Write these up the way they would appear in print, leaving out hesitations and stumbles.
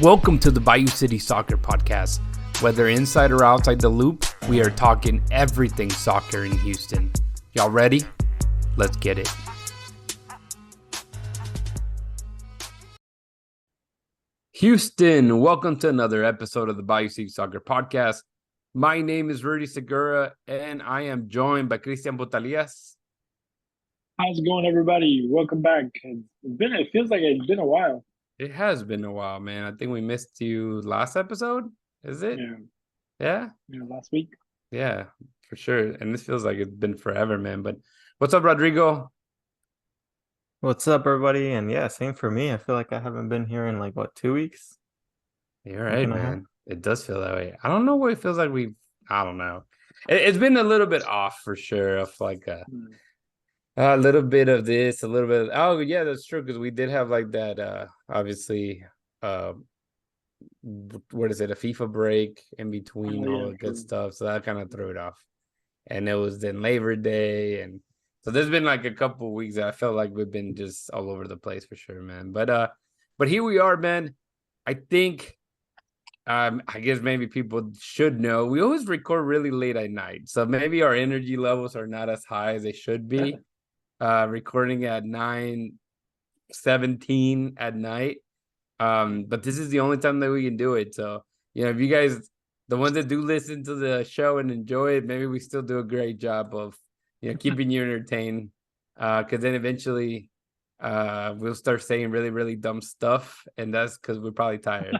Welcome to the Bayou City Soccer Podcast. Whether inside or outside the loop, we are talking everything soccer in Houston. Y'all ready? Let's get it. Houston, welcome to another episode of the Bayou City Soccer Podcast. My name is Rudy Segura, and I am joined by Cristian Botalias. How's it going, everybody? Welcome back. It feels like it's been a while. It has been a while, man. I think we missed you last episode. Is it? Yeah, Yeah? last week. Yeah, for sure. And this feels like it's been forever, man. But what's up, Rodrigo? What's up, everybody? And yeah, same for me. I feel like I haven't been here in 2 weeks? You're right, man. It does feel that way. I don't know what it feels like I don't know. It's been a little bit off for sure of a little bit of this, a little bit oh yeah, that's true, because we did have that obviously what is it, a FIFA break in between all the good stuff, so that kind of threw it off. And it was then Labor Day, and so there's been a couple of weeks that I felt like we've been just all over the place for sure, man. But here we are, man. I think I guess maybe people should know we always record really late at night, so maybe our energy levels are not as high as they should be. Recording at 9:17 at night. But this is the only time that we can do it. So, if you guys, the ones that do listen to the show and enjoy it, maybe we still do a great job of, keeping you entertained. Because then eventually we'll start saying really, really dumb stuff. And that's because we're probably tired.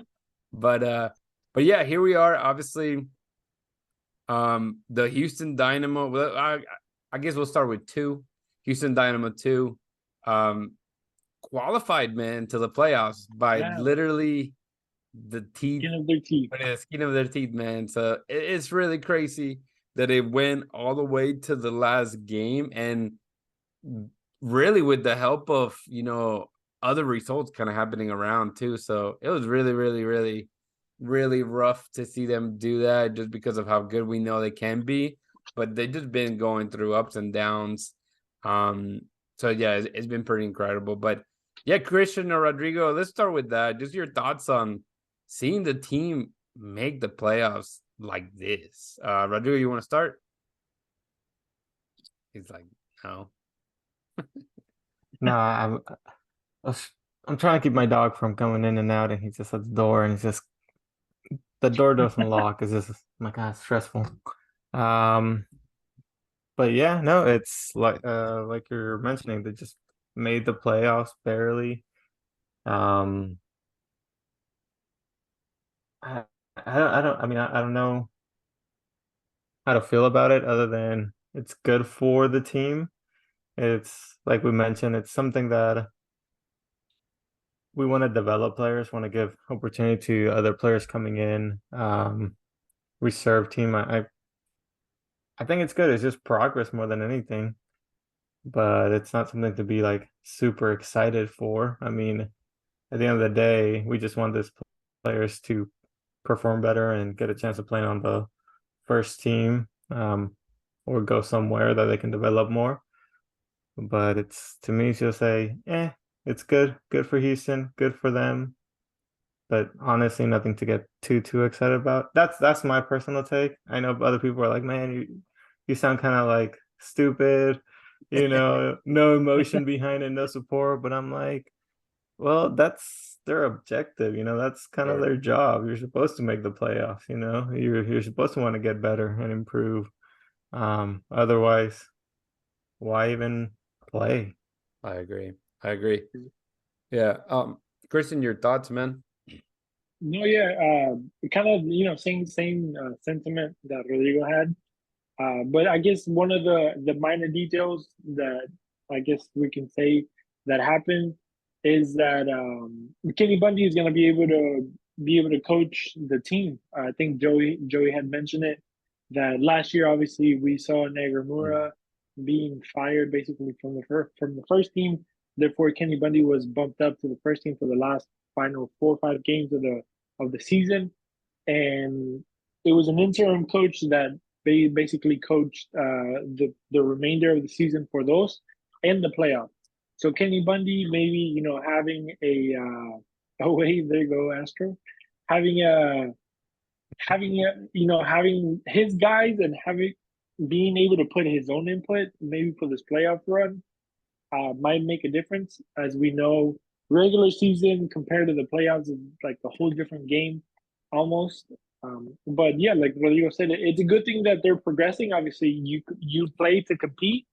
But yeah, here we are. Obviously, the Houston Dynamo. Well, I guess we'll start with two. Houston Dynamo 2 qualified, man, to the playoffs by literally the skin of their teeth. Skin of their teeth, man. So it's really crazy that it went all the way to the last game, and really with the help of, other results kind of happening around too. So it was really, really, really, really rough to see them do that just because of how good we know they can be. But they've just been going through ups and downs. So yeah, it's been pretty incredible. But yeah, Christian or Rodrigo, let's start with that. Just your thoughts on seeing the team make the playoffs like this. Rodrigo, you want to start? He's like, no. No, I'm trying to keep my dog from coming in and out, and he's just at the door, and the door doesn't lock. It's just, my God, it's stressful. But yeah, no, it's like you're mentioning, they just made the playoffs barely. I don't know how to feel about it other than it's good for the team. It's like we mentioned, it's something that we want to develop players, want to give opportunity to other players coming in. Reserve team, I think it's good. It's just progress more than anything, but it's not something to be super excited for. I mean, at the end of the day, we just want these players to perform better and get a chance of playing on the first team, or go somewhere that they can develop more. But to me, it's just it's good for Houston, good for them. But honestly, nothing to get too excited about. That's my personal take. I know other people are like, man, you sound kind of stupid, no emotion behind it, no support. But I'm like, well, that's their objective, that's kind of their job. You're supposed to make the playoffs, you're supposed to want to get better and improve. Otherwise, why even play? I agree. Yeah. Kristen, your thoughts, man? No, yeah, kind of, same sentiment that Rodrigo had. But I guess one of the minor details that I guess we can say that happened is that Kenny Bundy is going to be able to coach the team. I think Joey had mentioned it, that last year obviously we saw Negremura being fired basically from the first team. Therefore, Kenny Bundy was bumped up to the first team for the last final 4 or 5 games of the season, and it was an interim coach that they basically coached the remainder of the season for those and the playoffs. So Kenny Bundy maybe having a way, there you go, Astro, having having his guys and being able to put his own input maybe for this playoff run might make a difference. As we know, regular season compared to the playoffs is like a whole different game almost. But yeah, like Rodrigo said, it's a good thing that they're progressing. Obviously, you play to compete,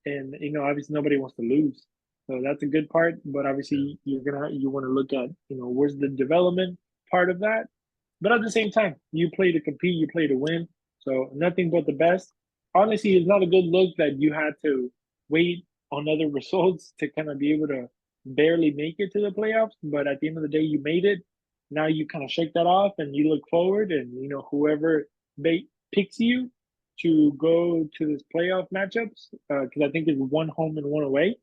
and obviously nobody wants to lose, so that's a good part. But obviously, you want to look at where's the development part of that. But at the same time, you play to compete, you play to win. So nothing but the best. Honestly, it's not a good look that you had to wait on other results to kind of be able to barely make it to the playoffs. But at the end of the day, you made it. Now you kind of shake that off and you look forward, and whoever picks you to go to this playoff matchups, because I think it's one home and one away.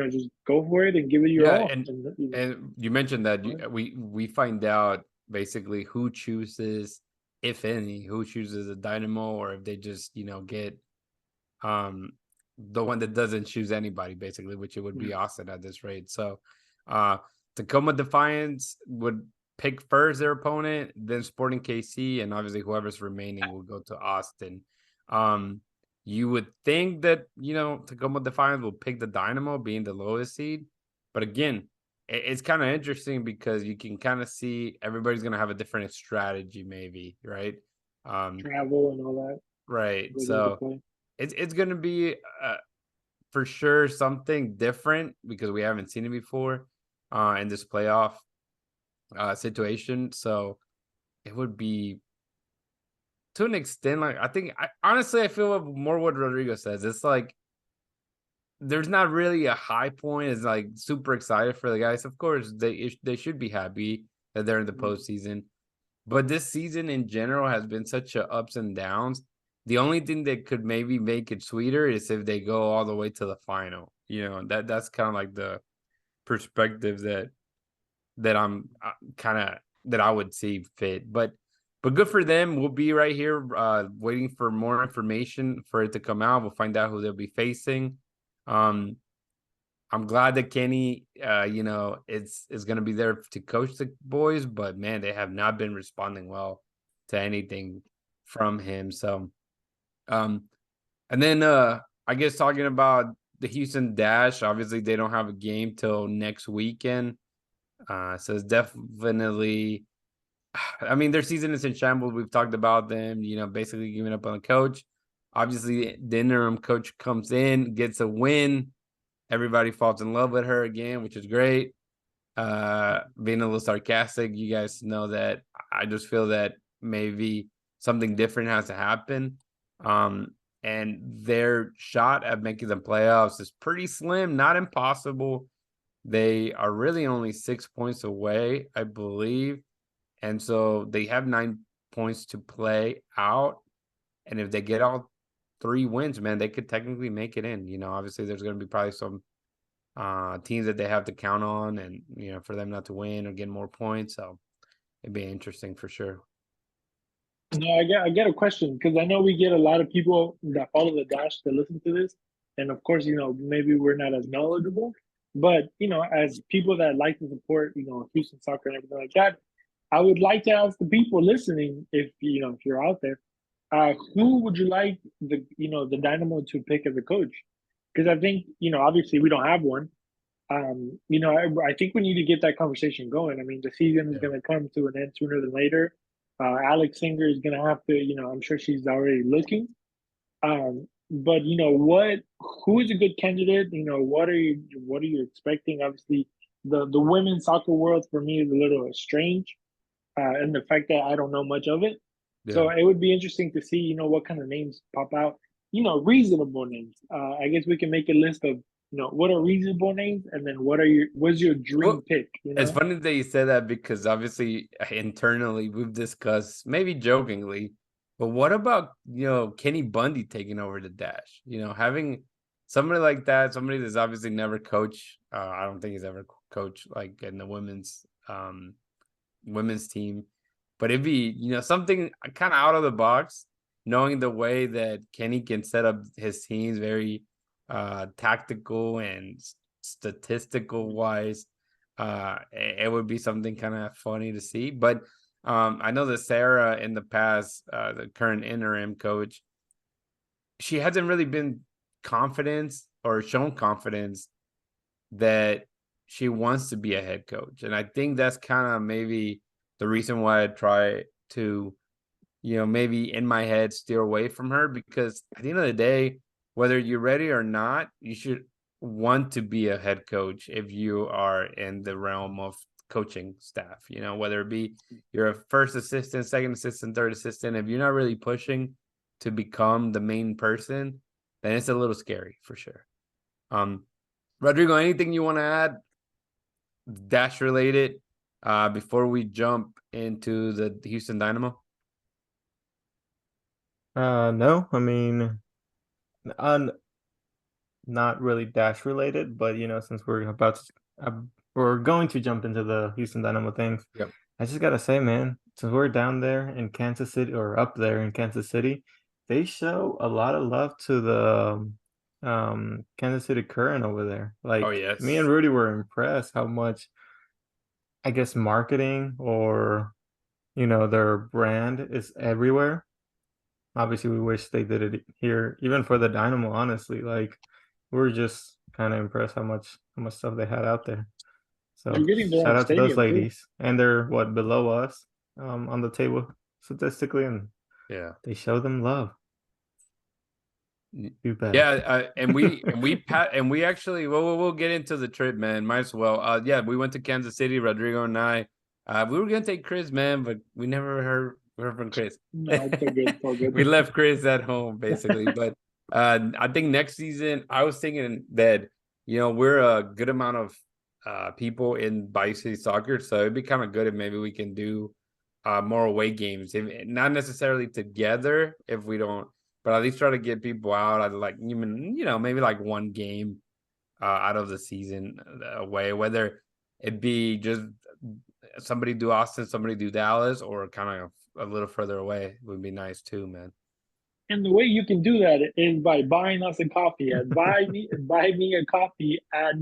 Just go for it and give it your Yeah, all. and you mentioned that we find out basically who chooses, if any, who chooses a Dynamo, or if they just get the one that doesn't choose anybody, basically, which it would be Austin at this rate. So Tacoma Defiance would pick first their opponent, then Sporting KC, and obviously whoever's remaining will go to Austin. You would think that Tacoma Defiance will pick the Dynamo, being the lowest seed, but again, it's kind of interesting because you can kind of see everybody's gonna have a different strategy, maybe, right? Travel and all that, right. So it's gonna be for sure something different because we haven't seen it before in this playoff situation. So it would be, to an extent, like honestly I feel more what Rodrigo says. It's like there's not really a high point. It's like super excited for the guys. Of course, they should be happy that they're in the postseason. But this season in general has been such a ups and downs. The only thing that could maybe make it sweeter is if they go all the way to the final. That's kind of like the perspective that I'm kind of that I would see fit. But good for them. We'll be right here waiting for more information for it to come out. We'll find out who they'll be facing. I'm glad that Kenny, is going to be there to coach the boys, but man, they have not been responding well to anything from him. So, and then I guess talking about the Houston Dash, obviously they don't have a game till next weekend. So it's definitely, I mean, their season is in shambles. We've talked about them, basically giving up on the coach. Obviously, the interim coach comes in, gets a win. Everybody falls in love with her again, which is great. Being a little sarcastic, you guys know that I just feel that maybe something different has to happen. And their shot at making the playoffs is pretty slim, not impossible. They are really only 6 points away, I believe. And so they have 9 points to play out. And if they get all 3 wins, man, they could technically make it in. Obviously there's going to be probably some teams that they have to count on, and for them not to win or get more points. So it'd be interesting for sure. No, I get a question, because I know we get a lot of people that follow the Dash that listen to this, and of course, maybe we're not as knowledgeable, but as people that like to support, Houston soccer and everything like that, I would like to ask the people listening, if you're out there, who would you like the Dynamo to pick as a coach? Because I think obviously we don't have one. I think we need to get that conversation going. I mean, the season is going to come to an end sooner than later. Alex Singer is going to have to, I'm sure she's already looking. But who is a good candidate? What are you expecting? Obviously, the women's soccer world for me is a little strange, and the fact that I don't know much of it. Yeah. So it would be interesting to see, what kind of names pop out. Reasonable names. I guess we can make a list of what are reasonable names, and then what's your dream pick? It's funny that you said that, because obviously internally we've discussed, maybe jokingly, but what about Kenny Bundy taking over the Dash? Having somebody like that, somebody that's obviously never coached. I don't think he's ever coached like in the women's team, but it'd be something kind of out of the box, knowing the way that Kenny can set up his teams very tactical and statistical wise. it would be something kind of funny to see. But I know that Sarah in the past, the current interim coach, she hasn't really been confidence or shown confidence that she wants to be a head coach. And I think that's kind of maybe the reason why I try to, maybe in my head steer away from her, because at the end of the day, whether you're ready or not, you should want to be a head coach if you are in the realm of coaching staff, whether it be you're a first assistant, second assistant, third assistant. If you're not really pushing to become the main person, then it's a little scary for sure. Rodrigo, anything you want to add Dash related before we jump into the Houston Dynamo? No, I mean, not really Dash related, but since we're going to jump into the Houston Dynamo things. Yep. I just gotta say, man, since we're down there in Kansas City or up there in Kansas City, they show a lot of love to the Kansas City Current over there. Like, Oh, yes. me and Rudy were impressed how much, I guess, marketing or their brand is everywhere. Obviously, we wish they did it here, even for the Dynamo. Honestly, like, we're just kind of impressed how much stuff they had out there. So They're getting their shout own out to those stadium, too. ladies, and they're below us, on the table statistically, and Yeah, they show them love. You bet. Yeah, and we actually we'll get into the trip, man. Might as well. Yeah, we went to Kansas City, Rodrigo and I. We were gonna take Chris, man, but we never heard from Chris. No, it's so good, so good. We left Chris at home basically, but I think next season I was thinking that we're a good amount of people in Bayou City Soccer, so it'd be kind of good if maybe we can do more away games, not necessarily together if we don't. But at least try to get people out. I'd like even, maybe like one game out of the season away, whether it be just somebody do Austin, somebody do Dallas, or kind of a little further away would be nice too, man. And the way you can do that is by buying us a coffee at buy me a coffee at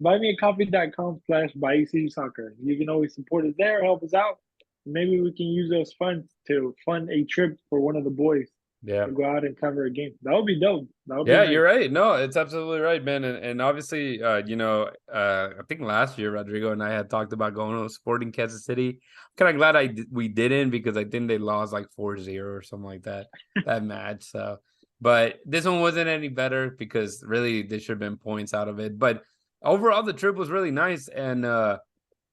buymeacoffee.com/Bayou City Soccer. You can always support us there, help us out. Maybe we can use those funds to fund a trip for one of the boys. Yeah, to go out and cover a game. That would be dope. Yeah, nice. You're right. No, it's absolutely right, man. And obviously, I think last year Rodrigo and I had talked about going to Sporting Kansas City. I'm kind of glad we didn't, because I think they lost like 4-0 or something like that match. So, but this one wasn't any better because really there should have been points out of it. But overall, the trip was really nice. And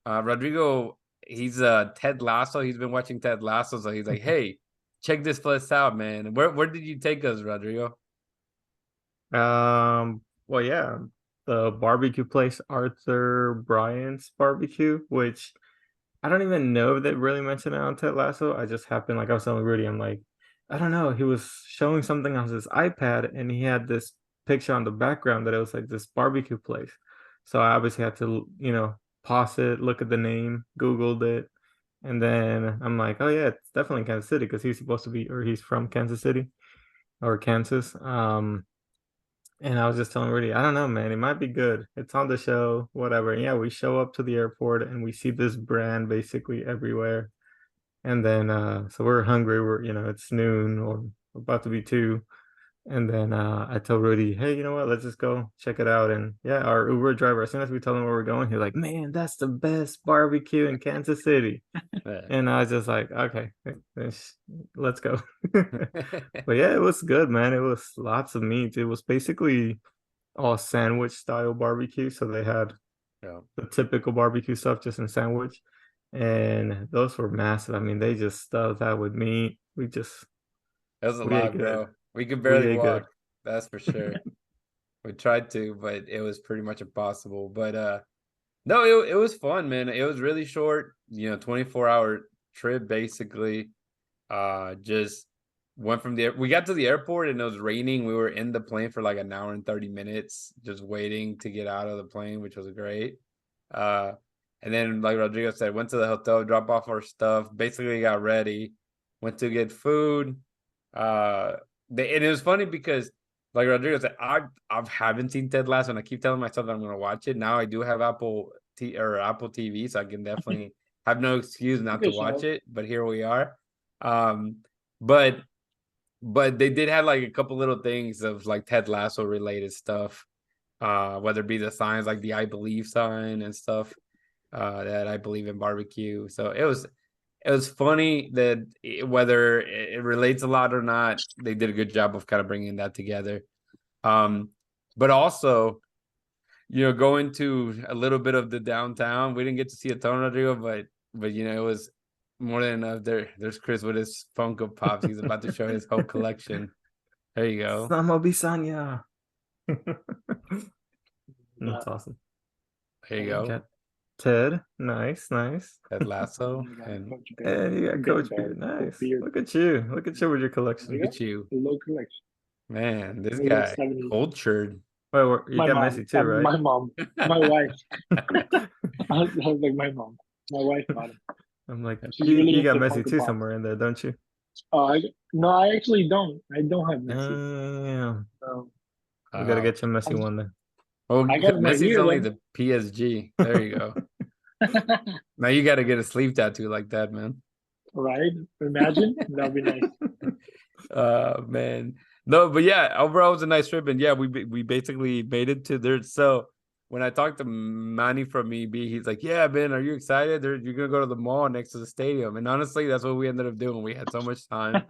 Rodrigo, he's Ted Lasso. He's been watching Ted Lasso, so he's like, hey, check this place out, man. Where did you take us, Rodrigo? Well, yeah, the barbecue place, Arthur Bryant's Barbecue, which I don't even know if they really mentioned it on Ted Lasso. I just happened, like I was telling Rudy, I'm like, I don't know. He was showing something on his iPad, and he had this picture on the background that it was like this barbecue place. So I obviously had to, pause it, look at the name, Googled it. And then I'm like, oh yeah, it's definitely Kansas City, because he's supposed to be, or he's from Kansas City or Kansas. And I was just telling Rudy, I don't know, man, it might be good. It's on the show, whatever. And yeah, we show up to the airport and we see this brand basically everywhere. And then so we're hungry. It's noon or about to be 2. And then I told Rudy, hey, you know what? Let's just go check it out. And yeah, our Uber driver, as soon as we told him where we're going, he's like, man, that's the best barbecue in Kansas City. And I was just like, okay, let's go. But yeah, it was good, man. It was lots of meat. It was basically all sandwich style barbecue. So they had the typical barbecue stuff just in sandwich. And those were massive. I mean, they just stuffed that with meat. That was a lot, bro. We could barely walk. That's for sure. We tried to, but it was pretty much impossible. But no, it was fun, man. It was really short, 24-hour trip basically. Just went from we got to the airport and it was raining. We were in the plane for like an hour and 30 minutes, just waiting to get out of the plane, which was great. And then, like Rodrigo said, went to the hotel, dropped off our stuff, basically got ready, went to get food. And it was funny because, like Rodrigo said, I haven't seen Ted Lasso, and I keep telling myself that I'm going to watch it. Now I do have Apple or Apple TV, so I can definitely have no excuse not to watch it. But here we are. But they did have like a couple little things of like Ted Lasso related stuff, whether it be the signs like the I believe sign and stuff, that I believe in barbecue. So it was funny that whether it relates a lot or not, they did a good job of kind of bringing that together. But also, going to a little bit of the downtown, we didn't get to see a ton, Rodrigo, but it was more than enough. There's Chris with his Funko Pops. He's about to show his whole collection. There you go. Samo Bisanya. That's awesome. There you go. Ted, nice. Ted Lasso. And you got Coach Beard. Nice. Look at you with your collection. Look at you. Low collection. Man, this guy cultured. Well, you got Messi too, right? My mom, my wife. I was like my mom. My wife got him. I'm like, you got Messi too somewhere in there, don't you? No, I actually don't. I don't have Messi. Yeah. We gotta get you Messi one then. Oh, Messi's only the PSG. There you go. Now you got to get a sleeve tattoo like that, man. Right? Imagine. That'd be nice. Man. No, but yeah, overall it was a nice trip, and yeah, we basically made it to there. So when I talked to Manny from EB, he's like, "Yeah, man, are you excited? You're gonna go to the mall next to the stadium." And honestly, that's what we ended up doing. We had so much time.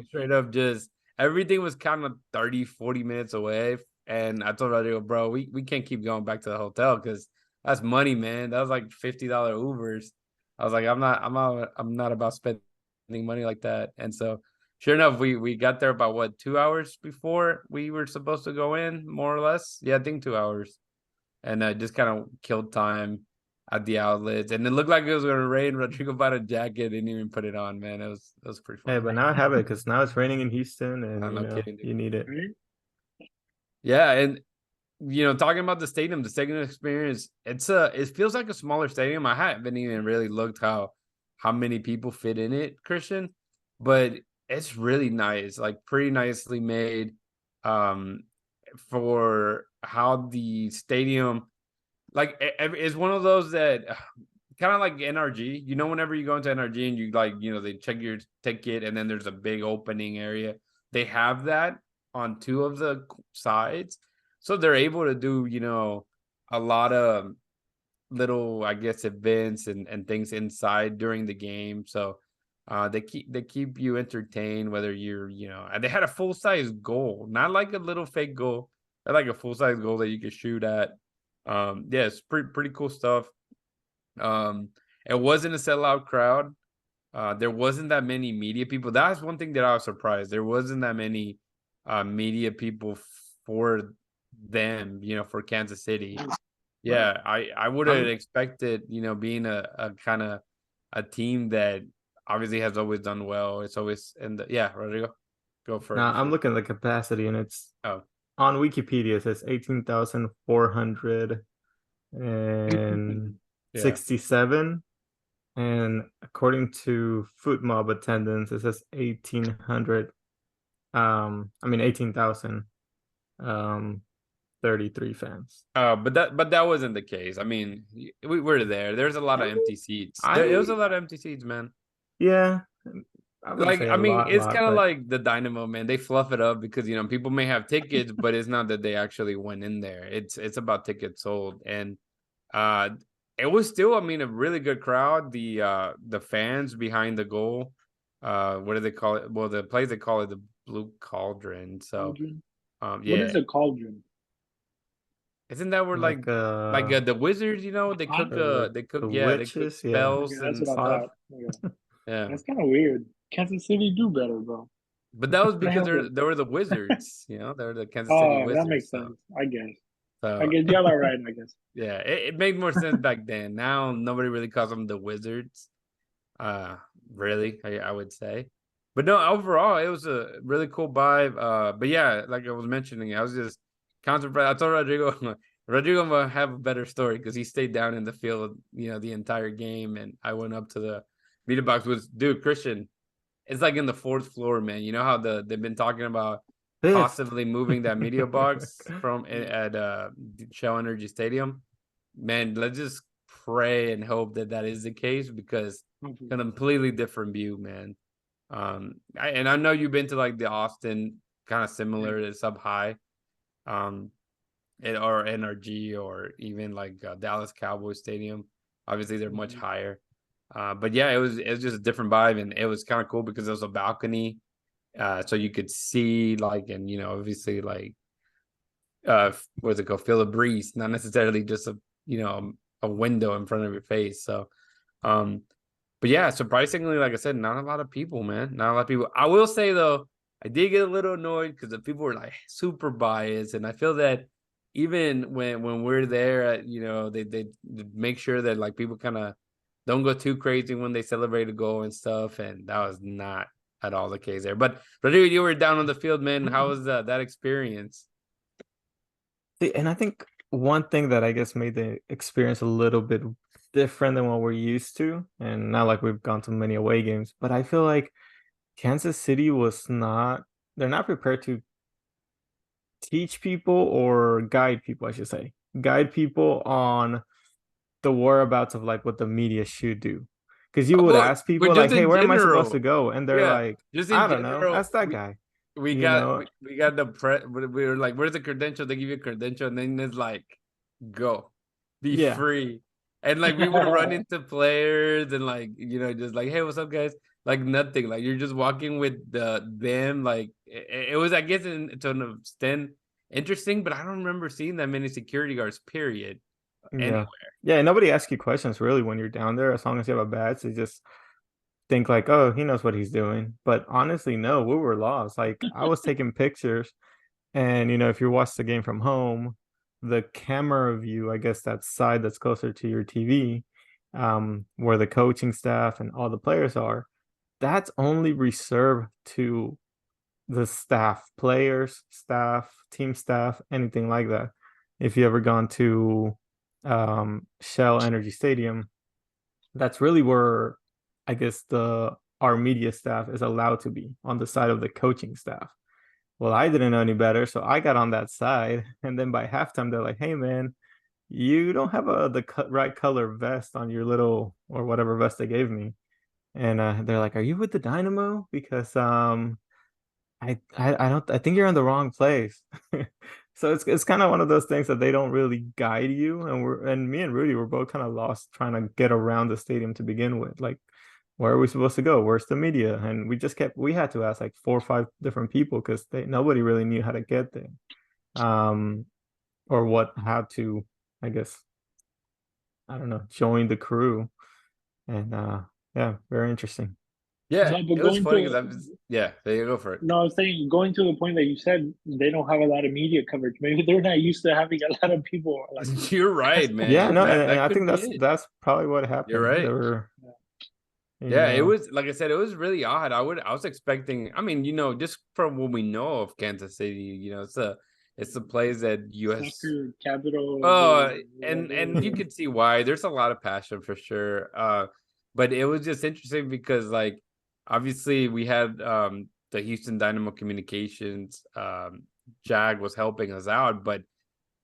Straight up, just everything was kind of 30, 40 minutes away. And I told Rodrigo, bro, we can't keep going back to the hotel because that's money, man. That was like $50 Ubers. I was like, I'm not about spending money like that. And so sure enough, we got there about 2 hours before we were supposed to go in, more or less. Yeah, I think 2 hours. And just kind of killed time at the outlets. And it looked like it was gonna rain. Rodrigo bought a jacket, didn't even put it on, man. It was pretty fun. Hey, but now I have it because now it's raining in Houston and you need it. Yeah, and talking about the stadium experience, it feels like a smaller stadium. I haven't even really looked how many people fit in it, Christian, but it's really nice, like pretty nicely made, for how the stadium, like it's one of those that kind of like NRG. Whenever you go into NRG and you they check your ticket and then there's a big opening area. They have that on two of the sides, so they're able to do a lot of little, I guess, events and things inside during the game. So they keep you entertained, whether you're and they had a full-size goal, not like a little fake goal. They had like a full-size goal that you could shoot at. Yeah, it's pretty cool stuff. It wasn't a sellout crowd. There wasn't that many media people. That's one thing that I was surprised. There wasn't that many media people for them, for Kansas City. Yeah, I would have expected, being a kind of a team that obviously has always done well. It's always Rodrigo, go first. Now I'm looking at the capacity, and it's on Wikipedia it says 18,467, and according to Foot Mob attendance, it says 18,000. 33 fans. But that wasn't the case. I mean, we were there. There's a lot of empty seats. It was a lot of empty seats, man. Yeah. It's kind of like the Dynamo, man. They fluff it up because people may have tickets, but it's not that they actually went in there. It's about tickets sold, and it was still, a really good crowd. The fans behind the goal, what do they call it? Well, the place they call it the Blue Cauldron. So, What is a cauldron? Isn't that where like the wizards? They cook they cook spells and stuff. Yeah, that's kind of weird. Kansas City do better, bro. But that was because they were the wizards. They were the Kansas City Wizards. That makes sense. I guess. I guess y'all are right. I guess. Yeah, it made more sense back then. Now nobody really calls them the Wizards. Really, I would say. But no, overall, it was a really cool vibe. But yeah, like I was mentioning, I was just contemplating. I told Rodrigo will have a better story because he stayed down in the field, the entire game, and I went up to the media box. Dude, Christian, it's like in the fourth floor, man. You know how they've been talking about possibly moving that media box from at Shell Energy Stadium. Man, let's just pray and hope that is the case, because a completely different view, man. I know you've been to like the Austin, kind of similar to Sub High, or NRG, or even like Dallas Cowboys Stadium. Obviously, they're much higher. But yeah, it was just a different vibe, and it was kind of cool because there was a balcony, so you could see like, and obviously like, what's it called, feel a breeze, not necessarily just a window in front of your face. So, but yeah, surprisingly, like I said, not a lot of people, man. Not a lot of people. I will say though, I did get a little annoyed because the people were like super biased, and I feel that even when we're there, they make sure that like people kind of don't go too crazy when they celebrate a goal and stuff, and that was not at all the case there. But dude, you were down on the field, man. How was that experience? And I think one thing that I guess made the experience a little bit different than what we're used to, and not like we've gone to many away games, but I feel like Kansas City they're not prepared to teach people or guide people, I should say. Guide people on the whereabouts of like what the media should do. Because you would ask people like, hey, where am I supposed to go? And they're like, I don't know, ask that guy. We got the we were like, where's the credential? They give you a credential, and then it's like, go, be free. And like we would run into players and like, just like, hey, what's up, guys? Like nothing. Like you're just walking with them. Like it was, I guess, to an extent interesting, but I don't remember seeing that many security guards, period, anywhere. Yeah, nobody asks you questions really when you're down there, as long as you have a badge. They just think like, oh, he knows what he's doing. But honestly, no, we were lost. Like I was taking pictures, and if you watch the game from home, the camera view, I guess that side that's closer to your TV, where the coaching staff and all the players are, that's only reserved to the staff, players, staff, team staff, anything like that. If you ever gone to Shell Energy Stadium, that's really where I guess our media staff is allowed to be, on the side of the coaching staff. Well, I didn't know any better, so I got on that side, and then by halftime they're like, hey man, you don't have the right color vest on your little, or whatever vest they gave me. And they're like, are you with the Dynamo? Because I think you're in the wrong place. So it's kind of one of those things that they don't really guide you, and me and Rudy were both kind of lost trying to get around the stadium to begin with. Like, where are we supposed to go? Where's the media? And we had to ask like 4 or 5 different people, because nobody really knew how to get there, or how to, I guess, I don't know, join the crew. And yeah, very interesting. Yeah, it was funny because there you go for it. No, I was saying, going to the point that you said they don't have a lot of media coverage. Maybe they're not used to having a lot of people. Like, you're right, man. Yeah, no, and I think that's probably what happened. You're right. It was, like I said, it was really odd. I was expecting, I mean, just from what we know of Kansas City, it's the place that US soccer capital. Oh, and you can see why. There's a lot of passion for sure. But it was just interesting because, like, obviously we had the Houston Dynamo Communications. Jag was helping us out, but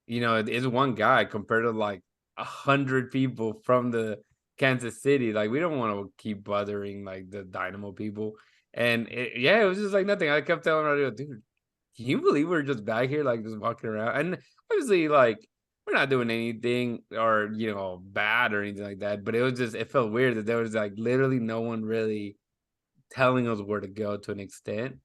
it is one guy compared to like 100 people from the Kansas City. Like, we don't want to keep bothering like the Dynamo people. And it was just like nothing. I kept telling Rodrigo, dude, can you believe we're just back here, like just walking around? And obviously, like, we're not doing anything or bad or anything like that. But it felt weird that there was like literally no one really telling us where to go to an extent.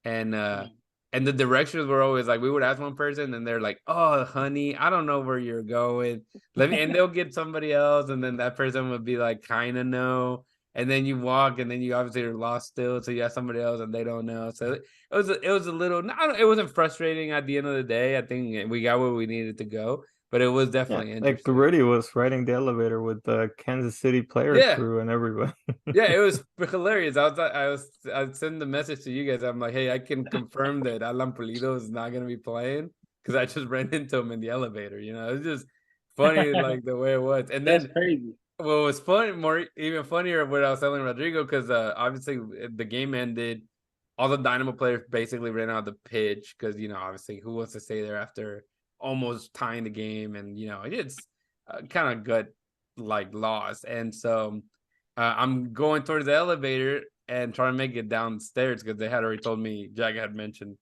And the directions were always like, we would ask one person and they're like, oh honey, I don't know where you're going, and they'll get somebody else, and then that person would be like, kind of know, and then you walk and then you obviously are lost still, so you have somebody else and they don't know. So it was a little, it wasn't frustrating at the end of the day. I think we got where we needed to go. But it was definitely interesting. Like Rudy was riding the elevator with the Kansas City player crew and everybody. Yeah, it was hilarious. I'd send the message to you guys. I'm like, hey, I can confirm that Alan Pulido is not gonna be playing, because I just ran into him in the elevator. It's just funny, like the way it was. And then that's crazy. What was fun, even funnier, what I was telling Rodrigo, because obviously the game ended. All the Dynamo players basically ran out of the pitch because obviously who wants to stay there after almost tying the game, and it's kind of gut like lost. And so I'm going towards the elevator and trying to make it downstairs because they had already told me, Jack had mentioned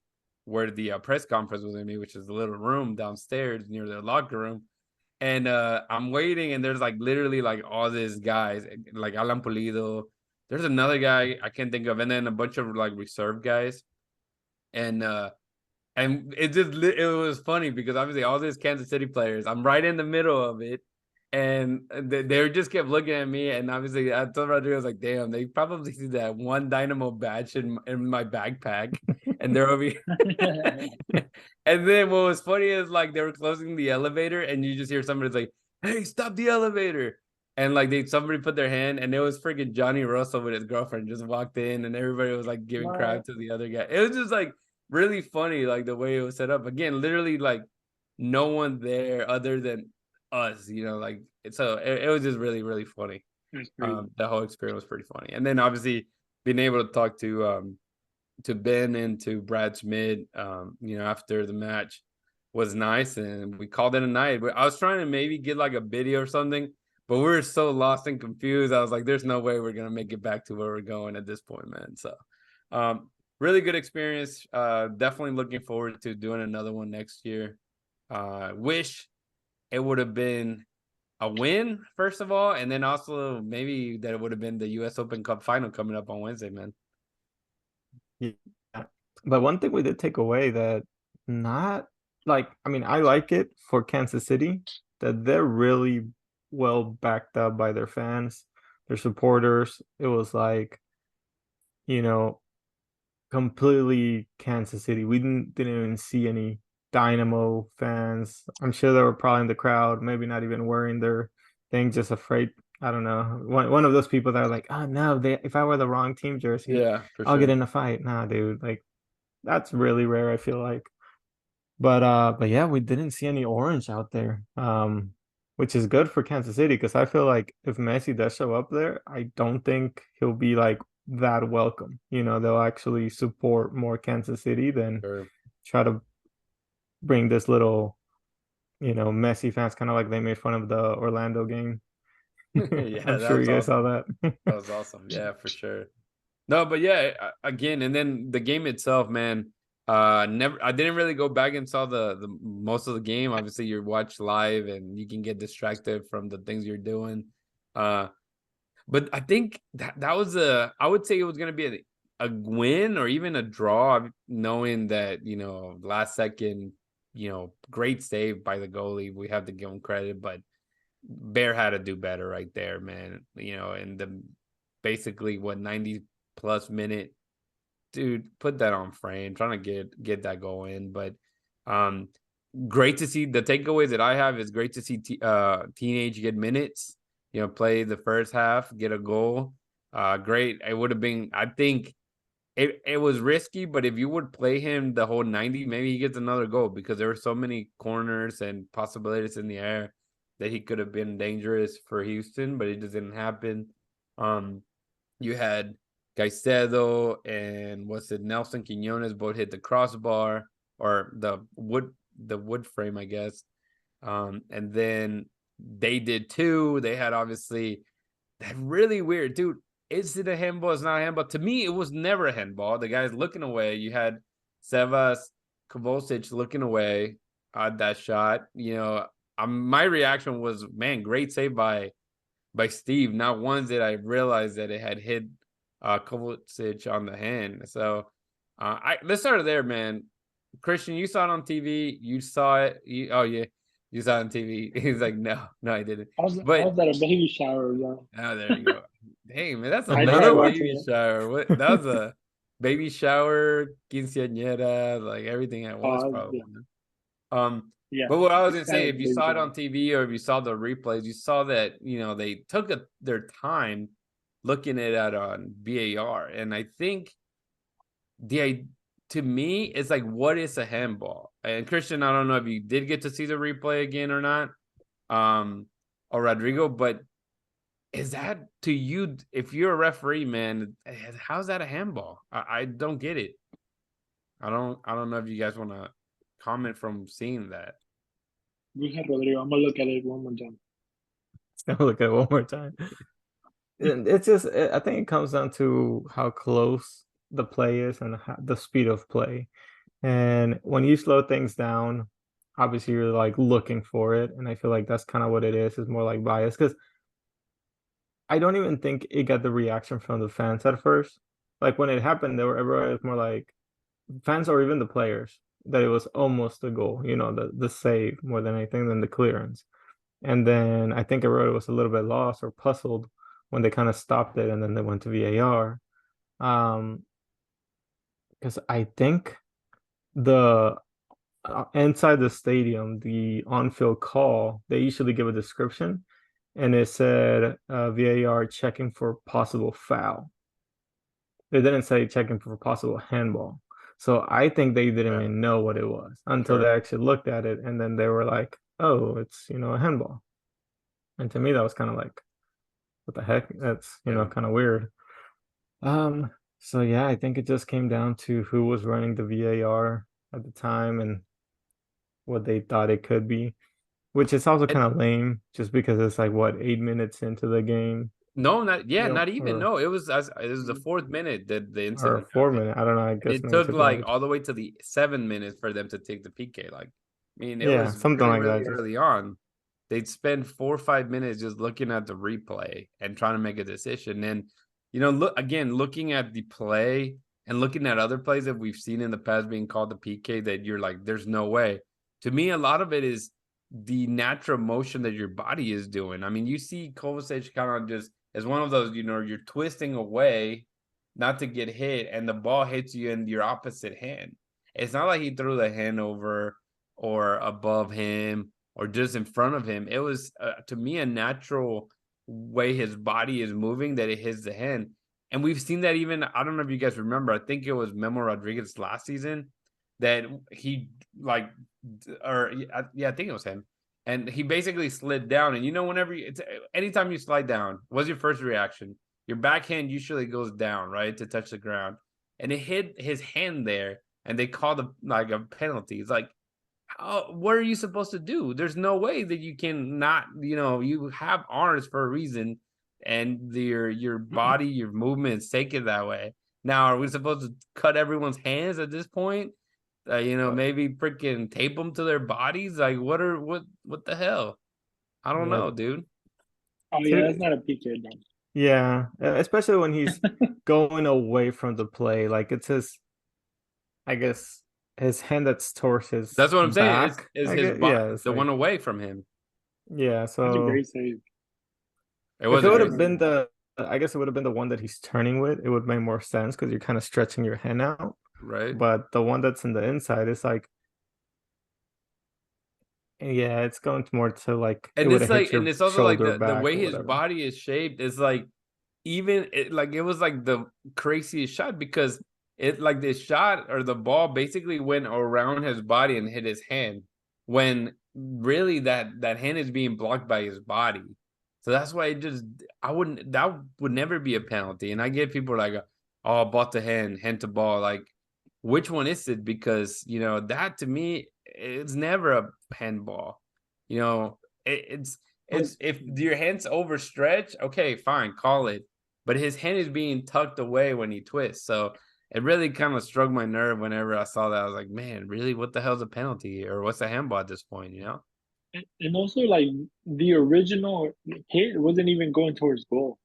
where the press conference was going to be, which is a little room downstairs near their locker room. And I'm waiting, and there's like literally like all these guys, like Alan Pulido. There's another guy I can't think of, and then a bunch of like reserve guys. And it was funny because obviously all these Kansas City players, I'm right in the middle of it, and they just kept looking at me. And obviously I told Rodrigo, I was like, damn, they probably see that one Dynamo badge in my backpack, and they're over here. And then what was funny is like they were closing the elevator, and you just hear somebody's like, hey, stop the elevator. And like somebody put their hand, and it was freaking Johnny Russell with his girlfriend just walked in, and everybody was like giving crap to the other guy. It was just like really funny, like the way it was set up. Again, literally like no one there other than us, like so it was just really, really funny. The whole experience was pretty funny. And then obviously being able to talk to Ben and to Brad Schmidt, after the match was nice, and we called it a night. But I was trying to maybe get like a video or something, but we were so lost and confused. I was like, there's no way we're gonna make it back to where we're going at this point, man. So really good experience. Definitely looking forward to doing another one next year. Wish it would have been a win, first of all, and then also maybe that it would have been the US Open Cup final coming up on Wednesday, man. Yeah. But one thing we did take away that I like it for Kansas City that they're really well backed up by their fans, their supporters. It was like, completely Kansas City. We didn't even see any Dynamo fans. I'm sure they were probably in the crowd, maybe not even wearing their thing, just afraid. I don't know. One of those people that are like, oh no, if I wear the wrong team jersey, I'll get in a fight. Nah, dude, like that's really rare, I feel like. But yeah, we didn't see any orange out there. Which is good for Kansas City because I feel like if Messi does show up there, I don't think he'll be like that welcome. They'll actually support more Kansas City than try to bring this little, Messi fans, kind of like they made fun of the Orlando game. Yeah, I'm sure you guys saw that. That was awesome. Yeah, for sure. No, but yeah, again, and then the game itself, man. I didn't really go back and saw the most of the game. Obviously, you watch live and you can get distracted from the things you're doing. But I think that was I would say it was gonna be a win or even a draw, knowing that, last second, great save by the goalie. We have to give him credit, but Bear had to do better right there, man. In the basically 90 plus minute, dude, put that on frame, trying to get that goal in. But great to see. The takeaways that I have is great to see Teenage get minutes, play the first half, get a goal. Great. It would have been, I think it was risky, but if you would play him the whole 90, maybe he gets another goal because there were so many corners and possibilities in the air that he could have been dangerous for Houston, but it just didn't happen. You had Caicedo and Nelson Quinones both hit the crossbar or the wood frame, I guess. And then they did too. They had obviously that really weird, dude. Is it a handball? It's not a handball. To me, it was never a handball. The guy's looking away. You had Sevas Kovacic looking away at that shot. My reaction was, man, great save by Steve. Not once did I realize that it had hit Kovacic on the hand. So let's start there, man. Christian, you saw it on TV. You saw it. You saw it on TV. He's like, no, I didn't. I was at a baby shower, though. Oh, there you go. Hey, man, that's another baby shower. That was a baby shower, quinceañera, like everything at once, probably. Yeah. But what I was gonna say, if you saw it on TV or if you saw the replays, you saw that they took their time looking at it on VAR, and I think to me it's like, what is a handball? And Christian, I don't know if you did get to see the replay again or not, or Rodrigo, but is that to you? If you're a referee, man, how's that a handball? I don't get it. I don't know if you guys want to comment from seeing that. Go ahead, Rodrigo. I'm gonna look at it one more time. gonna look at it one more time. It's just, I think it comes down to how close the play is and the speed of play. And when you slow things down, obviously you're like looking for it. And I feel like that's kind of what it is. It's more like bias because I don't even think it got the reaction from the fans at first. Like when it happened, everybody was more like fans or even the players that it was almost a goal, the save more than anything than the clearance. And then I think everybody was a little bit lost or puzzled when they kind of stopped it and then they went to VAR. Because I think the inside the stadium, the on-field call, they usually give a description, and it said VAR checking for possible foul. They didn't say checking for possible handball. So I think they didn't even know what it was until they actually looked at it, and then they were like, "Oh, it's a handball." And to me, that was kind of like, "What the heck?" That's kind of weird. So yeah, I think it just came down to who was running the VAR at the time and what they thought it could be, which is also kind of lame, just because it's like what 8 minutes into the game. No, not even. No, it was the 4th minute that the incident. Or 4 minutes. I don't know. I guess it took like all the way to the 7 minutes for them to take the PK. Like, I mean, it was something really, like really that. Early on, they'd spend 4 or 5 minutes just looking at the replay and trying to make a decision. And looking at the play and looking at other plays that we've seen in the past being called the PK, that you're like, there's no way. To me, a lot of it is the natural motion that your body is doing. I mean, you see Kovacic kind of just as one of those, you're twisting away not to get hit, and the ball hits you in your opposite hand. It's not like he threw the hand over or above him or just in front of him. It was, to me, a natural way his body is moving that it hits the hand. And we've seen that even, I don't know if you guys remember, I think it was Memo Rodriguez last season that he I think it was him. And he basically slid down. And whenever anytime you slide down, what's your first reaction? Your backhand usually goes down, right, to touch the ground. And it hit his hand there, and they called a penalty. It's like, what are you supposed to do? There's no way that you can not, you have arms for a reason, and your body, your movements take it that way. Now, are we supposed to cut everyone's hands at this point? Maybe freaking tape them to their bodies? Like, what the hell? I don't know, dude. Oh yeah, that's not a PK though. Yeah, especially when he's going away from the play. Like it's I guess his hand that's towards his. That's what I'm saying. Is his body, the one away from him. Yeah, so that's a great save. If it would have been I guess it would have been the one that he's turning with. It would make more sense because you're kind of stretching your hand out. Right. But the one that's in the inside is like, yeah, it's going more to like, and it's like, and it's also like the way his body is shaped is like, even it was like the craziest shot, because it like this shot or the ball basically went around his body and hit his hand, when really that hand is being blocked by his body. So that's why that would never be a penalty. And I get people like, oh, ball to hand to ball. Like, which one is it? Because, that to me, it's never a handball. It's if your hand's overstretched, okay, fine, call it. But his hand is being tucked away when he twists. So it really kind of struck my nerve whenever I saw that. I was like, man, really? What the hell's a penalty? Or what's a handball at this point, And also, like, the original hit wasn't even going towards goal.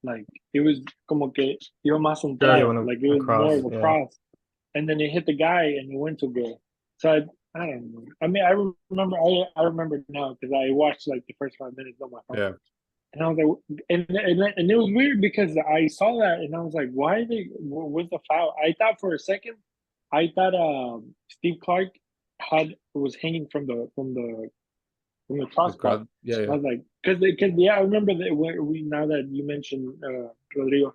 Like, it was como que iba más centrado. Like, it was more of a cross. And then it hit the guy and it went to goal. So I don't know. I mean, I remember now because I watched like the first 5 minutes on my phone. Yeah. And I was like, and it was weird because I saw that and I was like, why what's the foul? I thought for a second, Steve Clark was hanging from the crossbar. Yeah. I was like, because I remember that when now that you mentioned Rodrigo,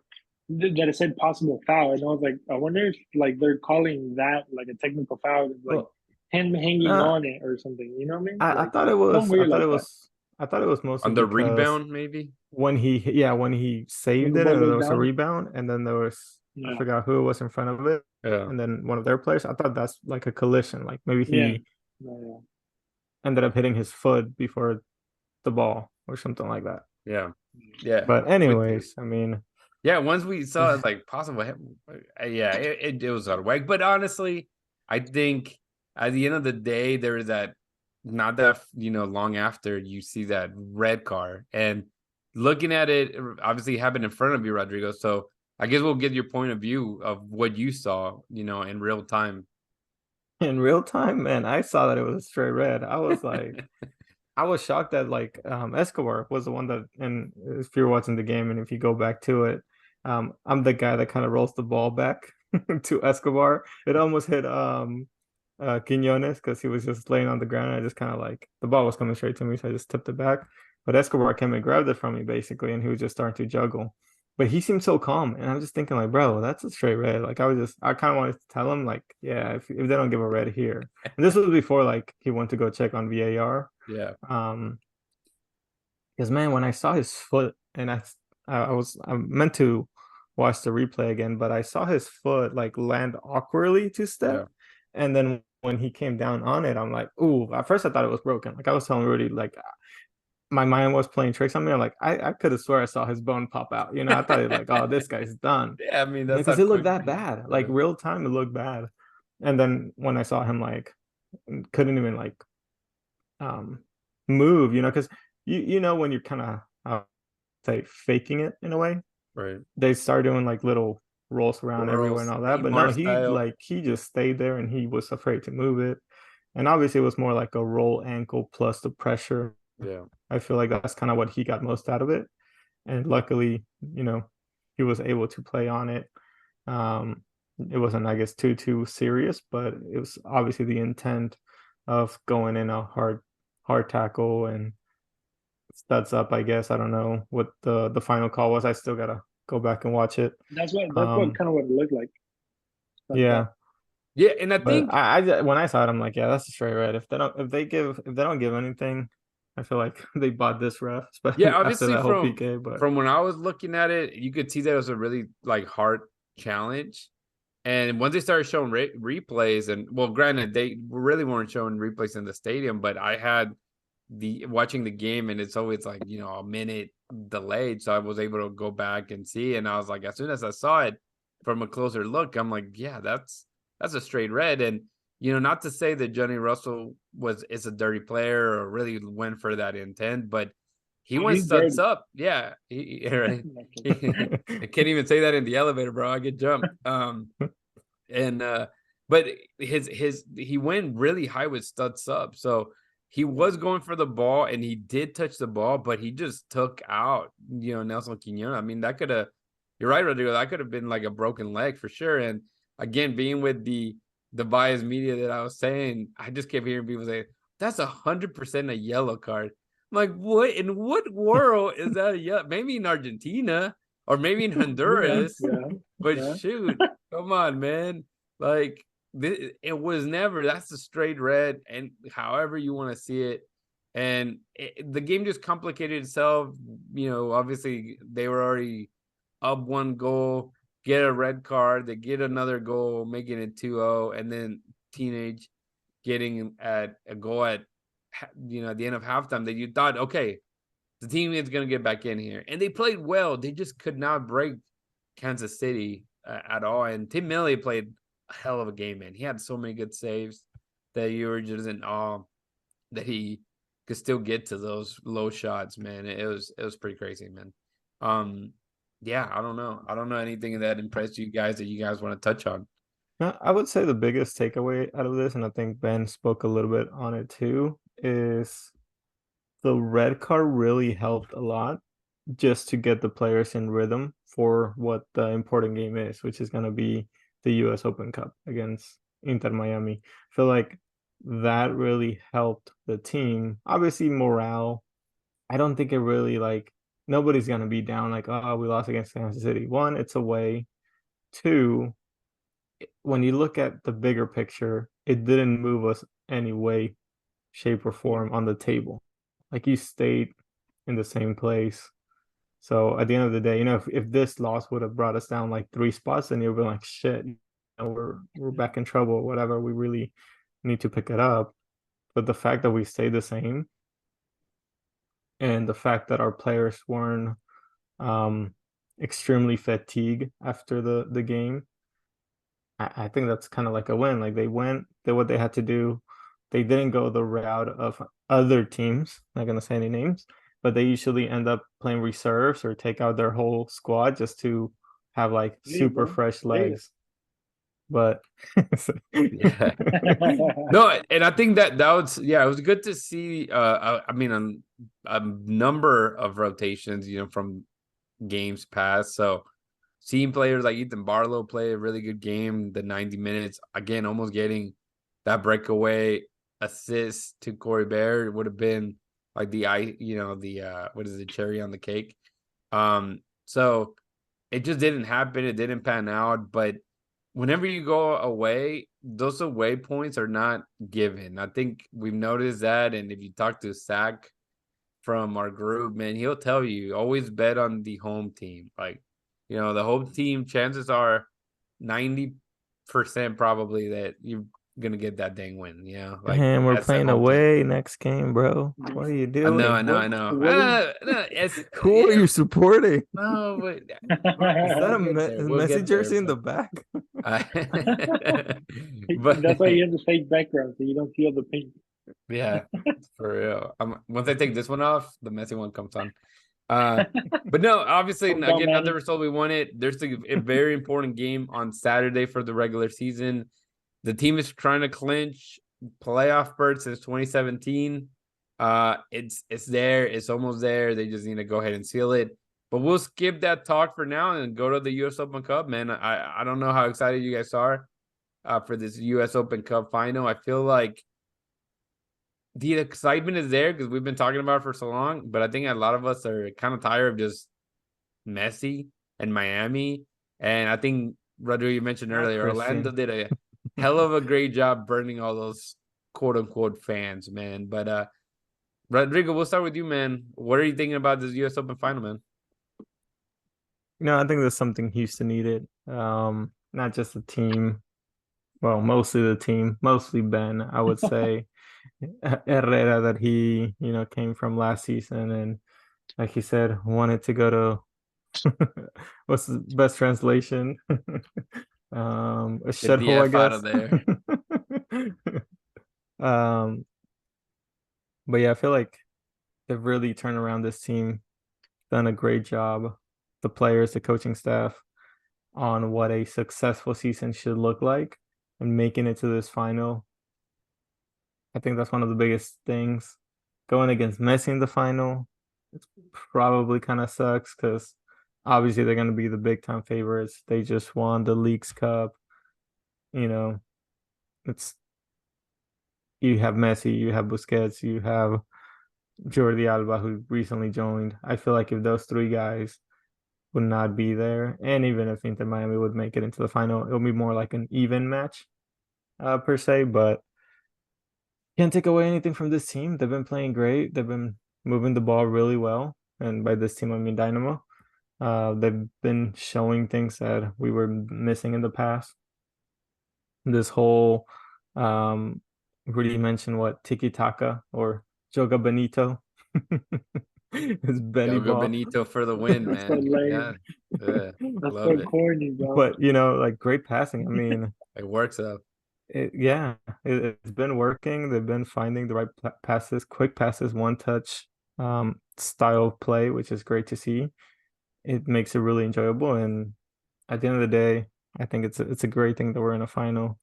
that it said possible foul, and I was like, I wonder if like they're calling that like a technical foul, like him hanging on it or something. You know what I mean? I thought it was. I thought it was mostly on the rebound, maybe when he saved it, and there was a rebound, and then there was I forgot who was in front of it, and then one of their players. I thought that's like a collision, like maybe he ended up hitting his foot before the ball or something like that. Yeah. But anyways, I mean, yeah, once we saw it's like possible, yeah, it was out of whack. But honestly, I think at the end of the day, there is that not that long after you see that red car and looking at it, obviously happened in front of you, Rodrigo. So I guess we'll get your point of view of what you saw, in real time. in real time, man, I saw that it was a straight red. I was like, I was shocked that like Escobar was the one that, and if you're watching the game and if you go back to it, I'm the guy that kind of rolls the ball back to Escobar. It almost hit Quinones because he was just laying on the ground. And I just kind of like the ball was coming straight to me, so I just tipped it back. But Escobar came and grabbed it from me basically, and he was just starting to juggle. But he seemed so calm, and I'm just thinking like, bro, that's a straight red. Like I kind of wanted to tell him like, yeah, if they don't give a red here, and this was before like he went to go check on VAR. Yeah. Because man, when I saw his foot, and I meant to watch the replay again, but I saw his foot like land awkwardly to step, and then when he came down on it, I'm like, ooh. At first, I thought it was broken. Like I was telling Rudy, like my mind was playing tricks on me. I'm like, I could have swear I saw his bone pop out. I thought it like, oh, this guy's done. Yeah, I mean that's because it looked that bad. Like real time, it looked bad. And then when I saw him like couldn't even like move, because when you're kind of say faking it in a way, right? They start doing like little rolls around everywhere and all that, but no, he just stayed there and he was afraid to move it. And obviously it was more like a roll ankle plus the pressure. Yeah, I feel like that's kind of what he got most out of it, and luckily he was able to play on it. It wasn't, I guess, too serious, but it was obviously the intent of going in a hard tackle and studs up, I guess. I don't know what the final call was. I still gotta go back and watch it. That's what kind of what it looked like. Yeah. Yeah, and I think I when I saw it, I'm like, yeah, that's a straight red. If they don't give anything, I feel like they bought this ref. Yeah, obviously after that whole PK, but from when I was looking at it, you could see that it was a really like hard challenge. And once they started showing replays, and well, granted, they really weren't showing replays in the stadium, but I had watching the game, and it's always like a minute delayed, so I was able to go back and see. And I was like, as soon as I saw it from a closer look, I'm like, yeah, that's a straight red. And not to say that Johnny Russell is a dirty player or really went for that intent, but he went studs up. Yeah, right. I can't even say that in the elevator, bro. I get jumped. But he went really high with studs up, so he was going for the ball, and he did touch the ball, but he just took out Nelson Quinones. I mean, that could have. You're right, Rodrigo. That could have been like a broken leg for sure. And again, being with the biased media that I was saying, I just kept hearing people say that's 100% a yellow card. I'm like, what in what world is that a yellow? Maybe in Argentina or maybe in Honduras. But shoot, come on, man. Like it was never. That's a straight red, and however you want to see it. And the game just complicated itself. Obviously they were already up 1 goal, get a red card, they get another goal, making it 2-0, and then Teenage getting at a goal at the end of halftime that you thought, okay, the team is going to get back in here. And they played well. They just could not break Kansas City at all. And Tim Milley played a hell of a game, man. He had so many good saves that you were just in awe that he could still get to those low shots, man. It was pretty crazy, man. Yeah, I don't know anything that impressed you guys that you guys want to touch on. I would say the biggest takeaway out of this, and I think Ben spoke a little bit on it too, is the red card really helped a lot just to get the players in rhythm for what the important game is, which is going to be the US Open Cup against Inter Miami. I feel like that really helped the team. Obviously, morale, I don't think it really like nobody's going to be down like, oh, we lost against Kansas City. One, it's away. Two, when you look at the bigger picture, it didn't move us any way, shape, or form on the table. Like you stayed in the same place. So at the end of the day, if this loss would have brought us down like 3 spots, then you'll be like, shit, we're back in trouble or whatever. We really need to pick it up. But the fact that we stayed the same, and the fact that our players weren't extremely fatigued after the game, I think that's kind of like a win. Like they did what they had to do. They didn't go the route of other teams, not gonna say any names, but they usually end up playing reserves or take out their whole squad just to have like Hey, super bro. fresh Hey. legs. But Yeah. No, and I think that was it was good to see. I mean, a number of rotations, from games past. So seeing players like Ethan Barlow play a really good game, the 90 minutes again, almost getting that breakaway assist to Corey Bear would have been like the what is it, cherry on the cake. So it just didn't happen. It didn't pan out, but whenever you go away, those away points are not given. I think we've noticed that. And if you talk to Zach from our group, man, he'll tell you always bet on the home team. Like, the home team, chances are 90% probably that you're gonna get that dang win. Like and we're that's the playing home team. away next game, bro. What are you I know, I doing? know, I know. No, Who are you supporting? no, but Is that a we'll get there. We'll Messi get there. jersey in the back? But That's why you have the fake background so you don't feel the paint. yeah, for real. Once I take this one off, the messy one comes on. But no, obviously, again, not the result we wanted. There's a very important game on Saturday for the regular season. The team is trying to clinch playoff berth since 2017. It's there. It's almost there. They just need to go ahead and seal it. But we'll skip that talk for now and go to the U.S. Open Cup, man. I don't know how excited you guys are for this U.S. Open Cup final. I feel like the excitement is there because we've been talking about it for so long, but I think a lot of us are kind of tired of just Messi and Miami. And I think, Rodrigo, you mentioned earlier, Orlando did a hell of a great job burning all those quote unquote fans, man. But Rodrigo, we'll start with you, man. What are you thinking about this US Open final, man? I think that's something Houston needed. Not just the team. Well, mostly the team, mostly Ben, I would say. Herrera that he, came from last season and like he said, wanted to go to what's the best translation? A shithole, I guess. Out of there. But yeah, I feel like they've really turned around this team, done a great job, the players, the coaching staff, on what a successful season should look like and making it to this final. I think that's one of the biggest things. Going against Messi in the final, it's probably kind of sucks because obviously they're going to be the big time favorites. They just won the Leagues Cup. It's you have Messi, you have Busquets, you have Jordi Alba, who recently joined. I feel like if those three guys would not be there, and even if Inter Miami would make it into the final, it'll be more like an even match, per se. But can't take away anything from this team. They've been playing great. They've been moving the ball really well. And by this team, I mean Dynamo. They've been showing things that we were missing in the past. This whole, really mentioned what Tiki Taka or Joga Benito. It's Benny Yoga ball. Benito for the win, man. So lame. Yeah, That's love so it. corny, bro. But like great passing. I mean, It works out. It's been working. They've been finding the right passes, quick passes, one touch style of play, which is great to see. It makes it really enjoyable. And at the end of the day, I think it's a great thing that we're in a final.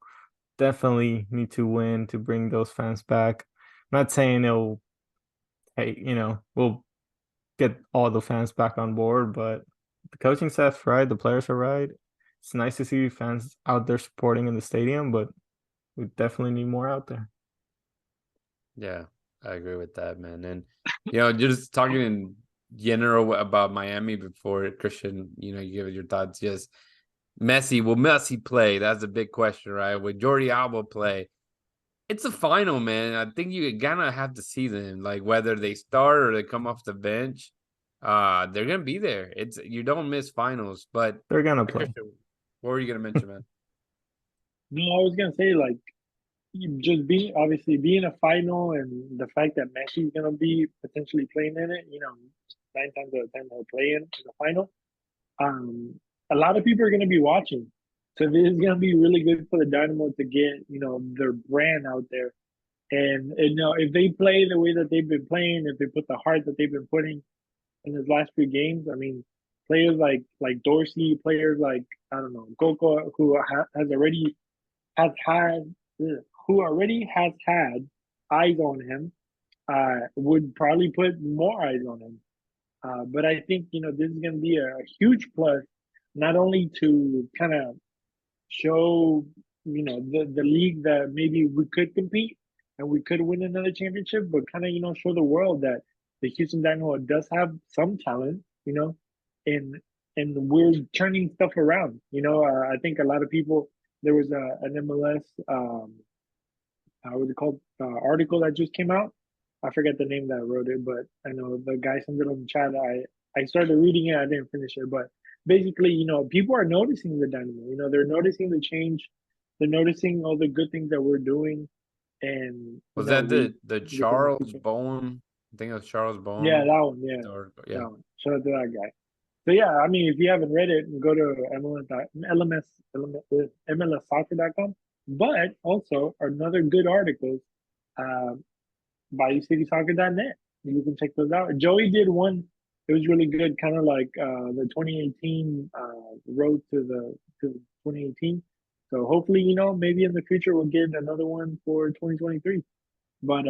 Definitely need to win to bring those fans back. I'm not saying we'll get all the fans back on board, but the coaching staff's right, the players are right. It's nice to see fans out there supporting in the stadium, but we definitely need more out there. Yeah, I agree with that, man. And just talking in general about Miami before Christian, you give your thoughts. Just Messi, will Messi play? That's a big question, right? Will Jordi Alba play? It's a final, man. I think you gotta have to see them, like whether they start or they come off the bench. They're gonna be there. You don't miss finals, but they're gonna play. Christian, what were you gonna mention, man? No, I was gonna say like just being a final, and the fact that Messi's gonna be potentially playing in it, 9 times out of 10 he'll play in the final. Um, a lot of people are gonna be watching, so this is gonna be really good for the Dynamo to get their brand out there. And if they play the way that they've been playing, if they put the heart that they've been putting in his last few games, I mean, players like Dorsey, players like I don't know Goko, has had who already has had eyes on him, would probably put more eyes on him. But I think this is going to be a huge plus, not only to kind of show the league that maybe we could compete and we could win another championship, but kind of show the world that the Houston Dynamo does have some talent, and we're turning stuff around. I think a lot of people, there was an MLS what's it called, article that just came out. I forget the name that wrote it, but I know the guy sent it on the chat. I started reading it. I didn't finish it, but basically, people are noticing the Dynamo. They're noticing the change. They're noticing all the good things that we're doing. And was that the Charles Bowen? I think it was Charles Bowen. Yeah, that one. Yeah, yeah. That one. Shout out to that guy. So yeah, I mean, if you haven't read it, go to MLSsoccer.com. But also another good articles, Bayou City Soccer.net. You can check those out. Joey did one. It was really good, kind of like the 2018 road to 2018. So hopefully, maybe in the future we'll get another one for 2023. But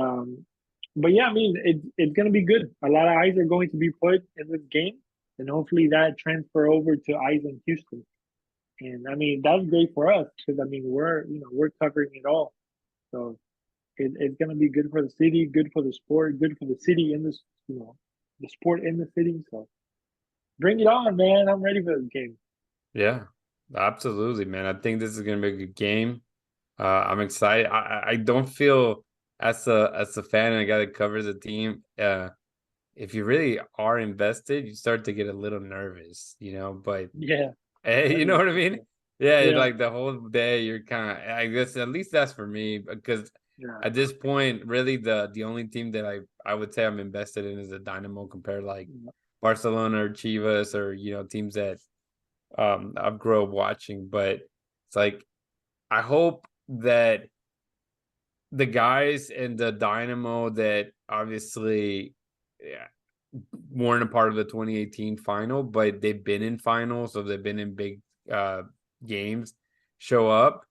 yeah, I mean, it's gonna be good. A lot of eyes are going to be put in this game, and hopefully that transfer over to eyes in Houston. And I mean, that's great for us because I mean we're covering it all. So it's gonna be good for the city, good for the sport, good for the city in this the sport in the city. So bring it on, man! I'm ready for this game. Yeah, absolutely, man. I think this is gonna be a good game. I'm excited. I don't feel as a fan and a guy that covers the team. If you really are invested, you start to get a little nervous, But yeah, you know what I mean? Yeah, yeah. like the whole day you're kind of. I guess at least that's for me because at this point, really the only team that I would say I'm invested in is the Dynamo compared like Barcelona or Chivas or teams that I've grown up watching. But it's like I hope that the guys in the Dynamo that obviously weren't a part of the 2018 final, but they've been in finals, so they've been in big games, show up.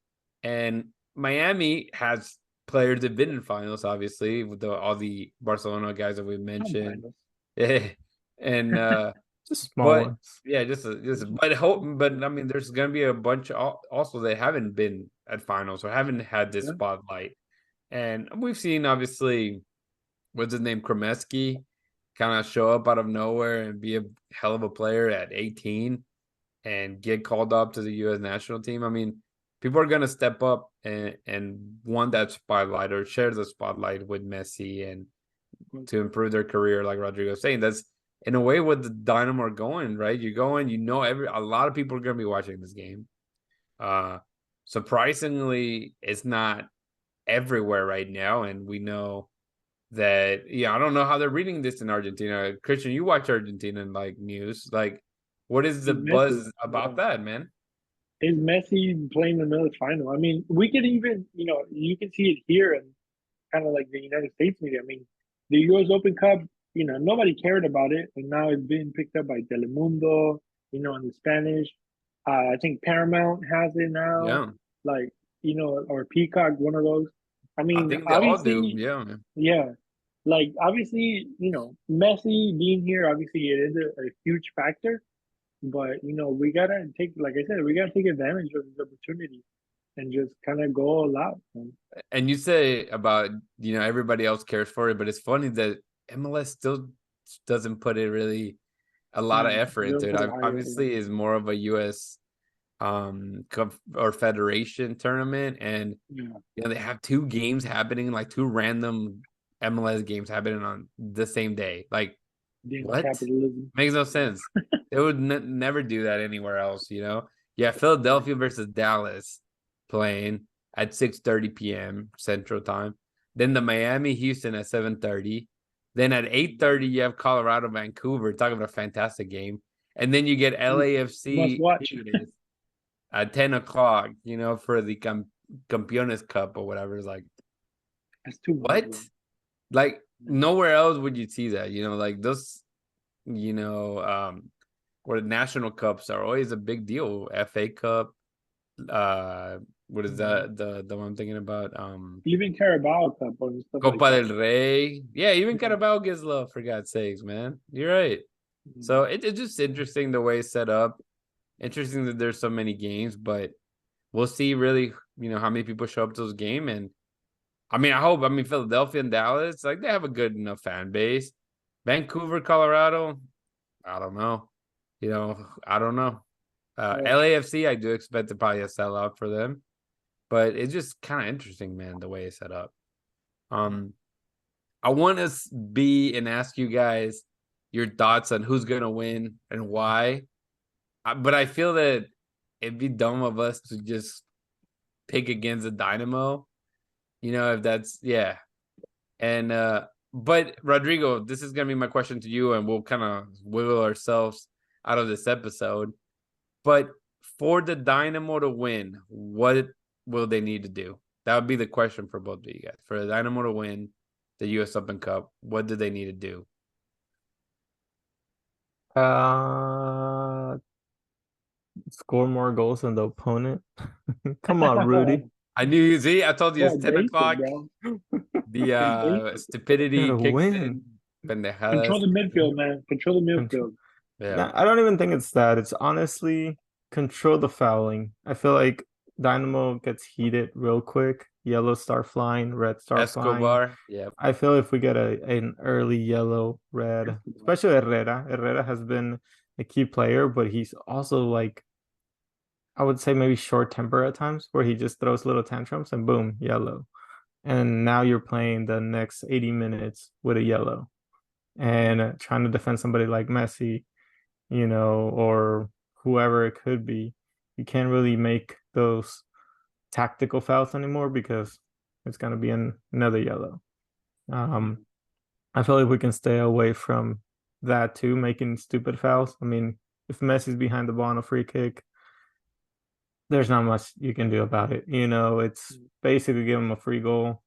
And Miami has players that've been in finals, obviously, with all the Barcelona guys that we mentioned. Yeah. And just small ones. Yeah, just but I mean, there's gonna be a bunch also that haven't been at finals or haven't had this spotlight. And we've seen obviously what's his name, Kremeski, kind of show up out of nowhere and be a hell of a player at 18 and get called up to the U.S. national team. I mean, people are gonna step up and want that spotlight or share the spotlight with Messi and to improve their career, like Rodrigo was saying. That's in a way what the Dynamo are going, right? You're going, a lot of people are gonna be watching this game. Surprisingly, it's not everywhere right now, and we know that. I don't know how they're reading this in Argentina. Christian, you watch Argentinian like news. Like, what is the buzz about that, man? Is Messi playing another final? I mean, we could even, you can see it here and kind of like the United States media. I mean, the U.S. Open Cup, nobody cared about it, and now it's being picked up by Telemundo, in the Spanish. I think Paramount has it now. Yeah. Like, or Peacock, one of those. I mean, I think they all do. Yeah. Yeah. Like, obviously, Messi being here, obviously, it is a huge factor. But, we got to like I said, we got to take advantage of this opportunity and just kind of go all out. And you say about, everybody else cares for it, but it's funny that MLS still doesn't put it really a lot of effort into it. Obviously, is more of a U.S. Or federation tournament, and they have two games happening, like two random MLS games happening on the same day. Like, what? Capitalism. Makes no sense. They would never do that anywhere else. Yeah, Philadelphia versus Dallas playing, at 6:30 p.m. Central Time. Then the Miami-Houston at 7:30. Then at 8:30, you have Colorado-Vancouver. Talking about a fantastic game. And then you get Must LAFC watch. at 10 o'clock, for the Campeones Cup or whatever. It's like, That's too much. what? Bro. Like, nowhere else would you see that, like those, where national cups are always a big deal. FA Cup, what is that? The one I'm thinking about? Even Carabao Cup and stuff Copa like that. del Rey. Yeah, even Carabao gets love, for God's sakes, man. You're right. So it's just interesting the way it's set up. Interesting that there's so many games, but we'll see really, how many people show up to those games. And I hope, Philadelphia and Dallas, like they have a good enough fan base. Vancouver, Colorado, I don't know. I don't know. LAFC, I do expect to probably a sellout for them. But it's just kind of interesting, man, the way it's set up. I want to be and ask you guys your thoughts on who's going to win and why. But I feel that it'd be dumb of us to just pick against the Dynamo. If that's, yeah. And, but Rodrigo, this is going to be my question to you, and we'll kind of wiggle ourselves out of this episode. But for the Dynamo to win, what will they need to do? That would be the question for both of you guys. For the Dynamo to win the US Open Cup, what do they need to do? Score more goals than the opponent. Come on, Rudy. I knew you. See, I told you it's 10 o'clock. The stupidity kicks in. Control the midfield, man. Control the midfield. Yeah. I don't even think it's that. It's honestly control the fouling. I feel like Dynamo gets heated real quick. Yellow start flying, red start flying. Yeah. I feel if we get an early yellow, red, especially Herrera. Herrera has been a key player, but he's also like, I would say maybe short temper at times, where he just throws little tantrums and boom, yellow. And now you're playing the next 80 minutes with a yellow and trying to defend somebody like Messi, or whoever it could be. You can't really make those tactical fouls anymore because it's going to be another yellow. I feel like we can stay away from that too, making stupid fouls. If Messi's behind the ball on a free kick, there's not much you can do about it. It's basically give him a free goal.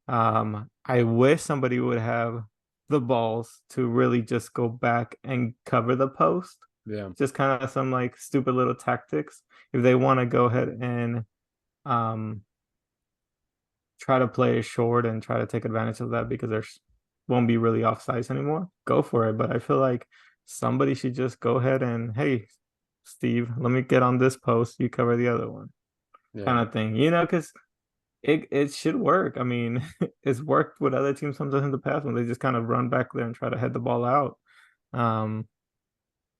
I wish somebody would have the balls to really just go back and cover the post. Yeah. Just kind of some like stupid little tactics. If they want to go ahead and try to play it short and try to take advantage of that because there won't be really offsides anymore, go for it. But I feel like somebody should just go ahead and, hey, Steve, let me get on this post, you cover the other one, kind of thing, because it should work. It's worked with other teams sometimes in the past when they just kind of run back there and try to head the ball out.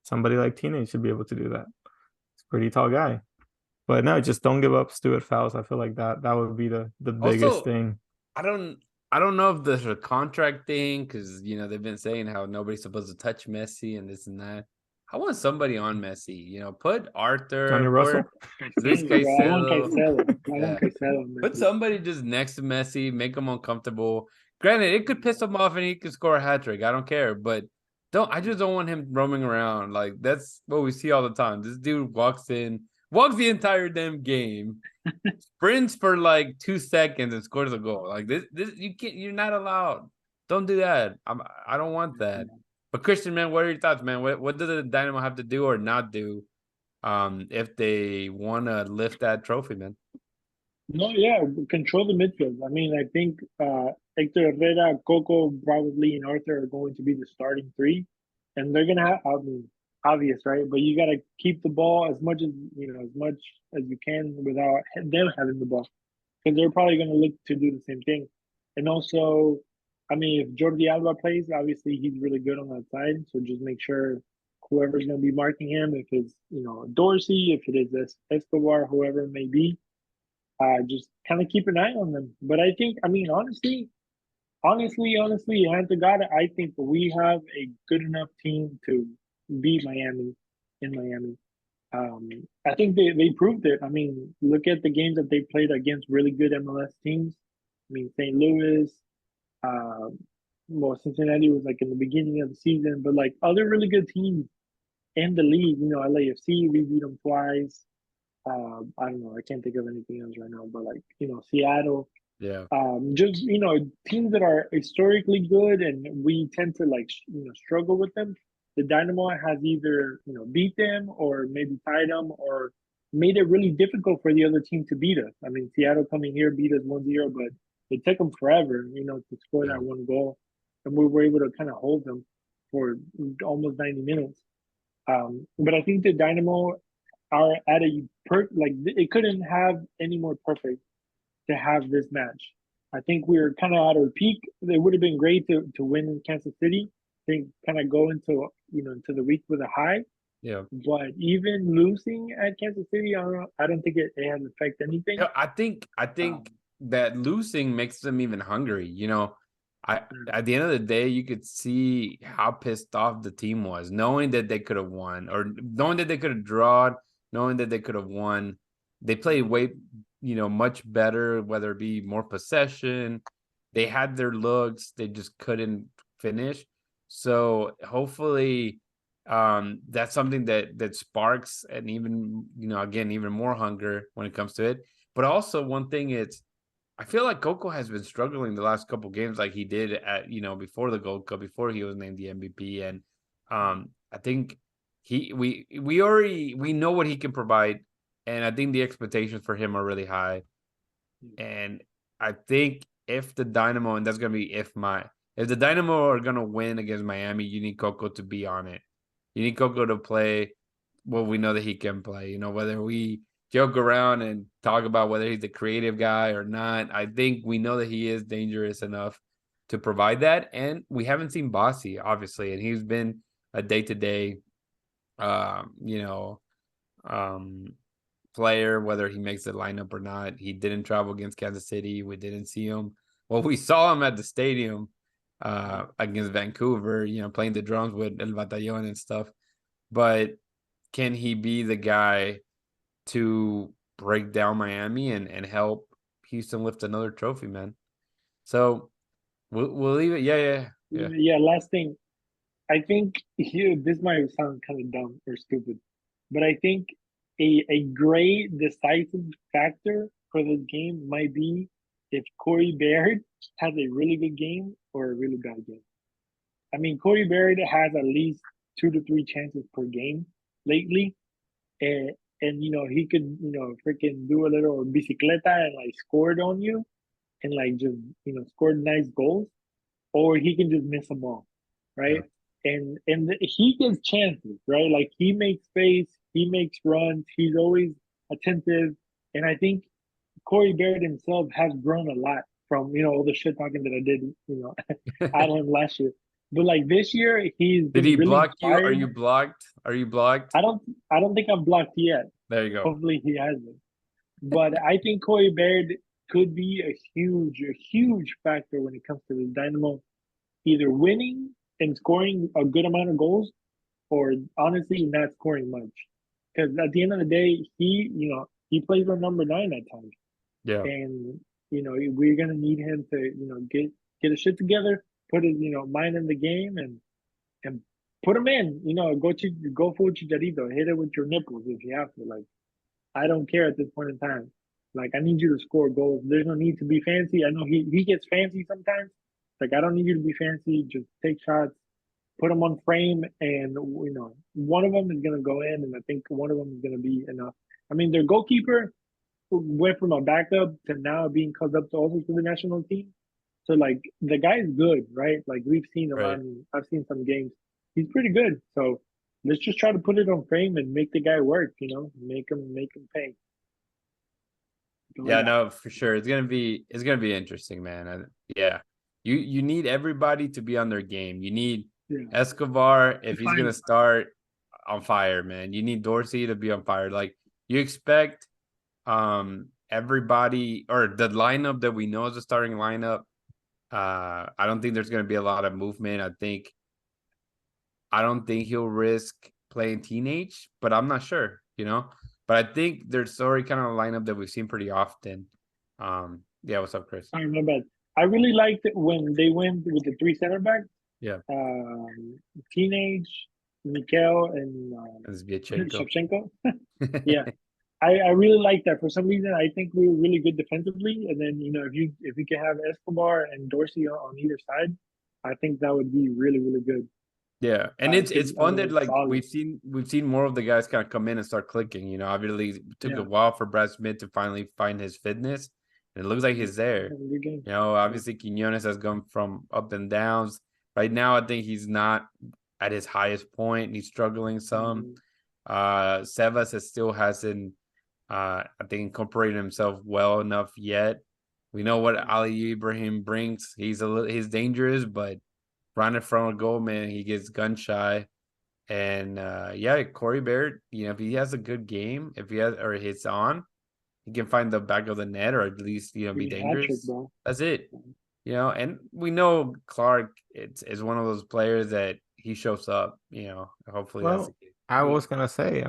Somebody like Teenage should be able to do that. He's a pretty tall guy. But no, just don't give up stupid fouls. I feel like that would be the biggest also, thing. I don't know if there's a contract thing because they've been saying how nobody's supposed to touch Messi and this and that. I want somebody on Messi. Put Arthur, Johnny Russell, Luis Caicedo. I want Caicedo. Put somebody just next to Messi, make him uncomfortable. Granted, it could piss him off and he could score a hat trick. I don't care, but I just don't want him roaming around. Like that's what we see all the time. This dude walks the entire damn game, sprints for like 2 seconds and scores a goal. Like this you can't. You're not allowed. Don't do that. I don't want that. But Christian, man, what are your thoughts, man? What does the Dynamo have to do or not do, if they want to lift that trophy, man? No, yeah, control the midfield. I think Hector Herrera, Coco, probably, and Arthur are going to be the starting three, and they're gonna have. Obvious, right? But you got to keep the ball as much as you can without them having the ball, because they're probably going to look to do the same thing. And also, if Jordi Alba plays, obviously he's really good on that side. So just make sure whoever's going to be marking him, if it's Dorsey, if it is Escobar, whoever it may be, just kind of keep an eye on them. But I think, honestly, hand to God, I think we have a good enough team to beat Miami in Miami. I think they proved it. I mean, look at the games that they played against really good MLS teams. I mean, St. Louis, uh, well, Cincinnati was like in the beginning of the season, but like other really good teams in the league, LAFC, we beat them twice. I don't know, I can't think of anything else right now, but like, Seattle, Yeah. just, teams that are historically good and we tend to like, struggle with them. The Dynamo has either, beat them or maybe tied them or made it really difficult for the other team to beat us. I mean, Seattle coming here beat us 1-0, but it took them forever, to score Yeah. that one goal. And we were able to kind of hold them for almost 90 minutes. But I think the Dynamo are at a like it couldn't have any more perfect to have this match. I think we were kind of at our peak. It would have been great to win in Kansas City. I think kind of go into the week with a high. Yeah. But even losing at Kansas City, I don't think it has affected anything. Yeah, I think that losing makes them even hungry. At the end of the day, you could see how pissed off the team was, knowing that they could have won, or knowing that they could have drawn, knowing that they could have won. They played way, much better, whether it be more possession. They had their looks, they just couldn't finish. So hopefully, that's something that sparks and even, again, even more hunger when it comes to it. But also one thing is, I feel like Coco has been struggling the last couple games, like he did at before the Gold Cup, before he was named the MVP, and I think we know what he can provide, and I think the expectations for him are really high, and I think if the Dynamo, and that's gonna be if the Dynamo are gonna win against Miami, you need Coco to be on it. You need Coco to play what we know that he can play. Whether we joke around and talk about whether he's a creative guy or not, I think we know that he is dangerous enough to provide that. And we haven't seen Bossy, obviously, and he's been a day-to-day, player, whether he makes the lineup or not. He didn't travel against Kansas City. We didn't see him. Well, we saw him at the stadium against Vancouver, playing the drums with El Batallón and stuff. But can he be the guy to break down Miami and help Houston lift another trophy, man? So we'll leave it. Yeah. Last thing, I think here this might sound kind of dumb or stupid, but I think a great decisive factor for this game might be if Corey Baird has a really good game or a really bad game. I mean, Corey Baird has at least 2 to 3 chances per game lately, and he could freaking do a little bicicleta and like score it on you, and like just score nice goals, or he can just miss them all, right? Yeah. And he gets chances, right? Like he makes space, he makes runs, he's always attentive, and I think Corey Baird himself has grown a lot from all the shit talking that I did at him last year. But like this year, he's Did he really block you? inspired. Are you blocked? Are you blocked? I don't think I'm blocked yet. There you go. Hopefully he hasn't. But I think Corey Baird could be a huge factor when it comes to the Dynamo either winning and scoring a good amount of goals, or honestly not scoring much. Because at the end of the day, he plays on number 9 at times. Yeah. And we're gonna need him to get his shit together, put his mind in the game, and put him in. Go full chicharito, hit it with your nipples if you have to. Like, I don't care at this point in time. Like, I need you to score goals. There's no need to be fancy. I know he gets fancy sometimes. Like, I don't need you to be fancy. Just take shots, put them on frame, and one of them is gonna go in, and I think one of them is gonna be enough. I mean, their goalkeeper went from a backup to now being called up to also to the national team. So like the guy's good, right? Like we've seen him Right. I've seen some games. He's pretty good. So let's just try to put it on frame and make the guy work, make him pay. Yeah, no, for sure. It's gonna be interesting, man. Yeah. You need everybody to be on their game. You need Escobar, if he's gonna start, on fire, man. You need Dorsey to be on fire. Like, you expect everybody, or the lineup that we know is a starting lineup. I don't think there's gonna be a lot of movement. I don't think he'll risk playing teenage, but I'm not sure. But I think there's already kind of a lineup that we've seen pretty often. Yeah, what's up, Chris? I remember. I really liked it when they went with the 3 center backs. Yeah. Teenage, Mikel, and Shevchenko. Yeah. I really like that. For some reason, I think we were really good defensively. And then, if you can have Escobar and Dorsey on either side, I think that would be really, really good. Yeah, and it's fun that like solid. we've seen more of the guys kind of come in and start clicking. Obviously it took a while for Brad Smith to finally find his fitness, and it looks like he's there. Obviously Quiñones has gone from up and downs. Right now, I think he's not at his highest point. He's struggling some. Sebas still hasn't, I think, incorporated himself well enough yet. We know what Ali Ibrahim brings. He's dangerous, but right in front of goal, man, he gets gun shy. And Corey Barrett, if he has a good game, if he has or hits on, he can find the back of the net or at least be dangerous. That's it. And we know Clark is one of those players that he shows up. Hopefully that's the case. I was gonna say,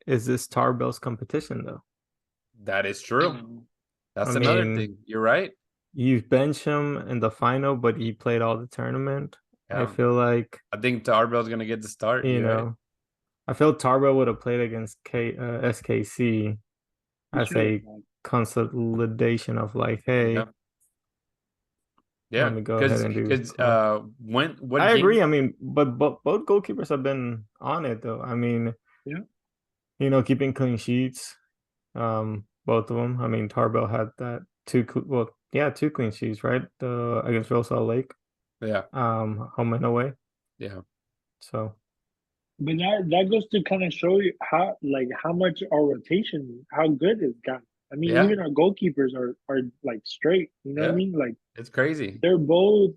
is this Tarbell's competition though? That is true. That's another thing. You're right. You bench him in the final, but he played all the tournament. Yeah. I feel like I think Tarbell's gonna get the start. Right? I feel Tarbell would have played against SKC as a consolidation of like, hey. Yeah, let me go ahead and do because I agree. But both goalkeepers have been on it though. Keeping clean sheets. Both of them. Tarbell had that two clean sheets, right? Against Real Salt Lake. Yeah. Home and away. Yeah. So. But that goes to kind of show you how much our rotation, how good it's gotten. Even our goalkeepers are like straight. You know what I mean? Like it's crazy. They're both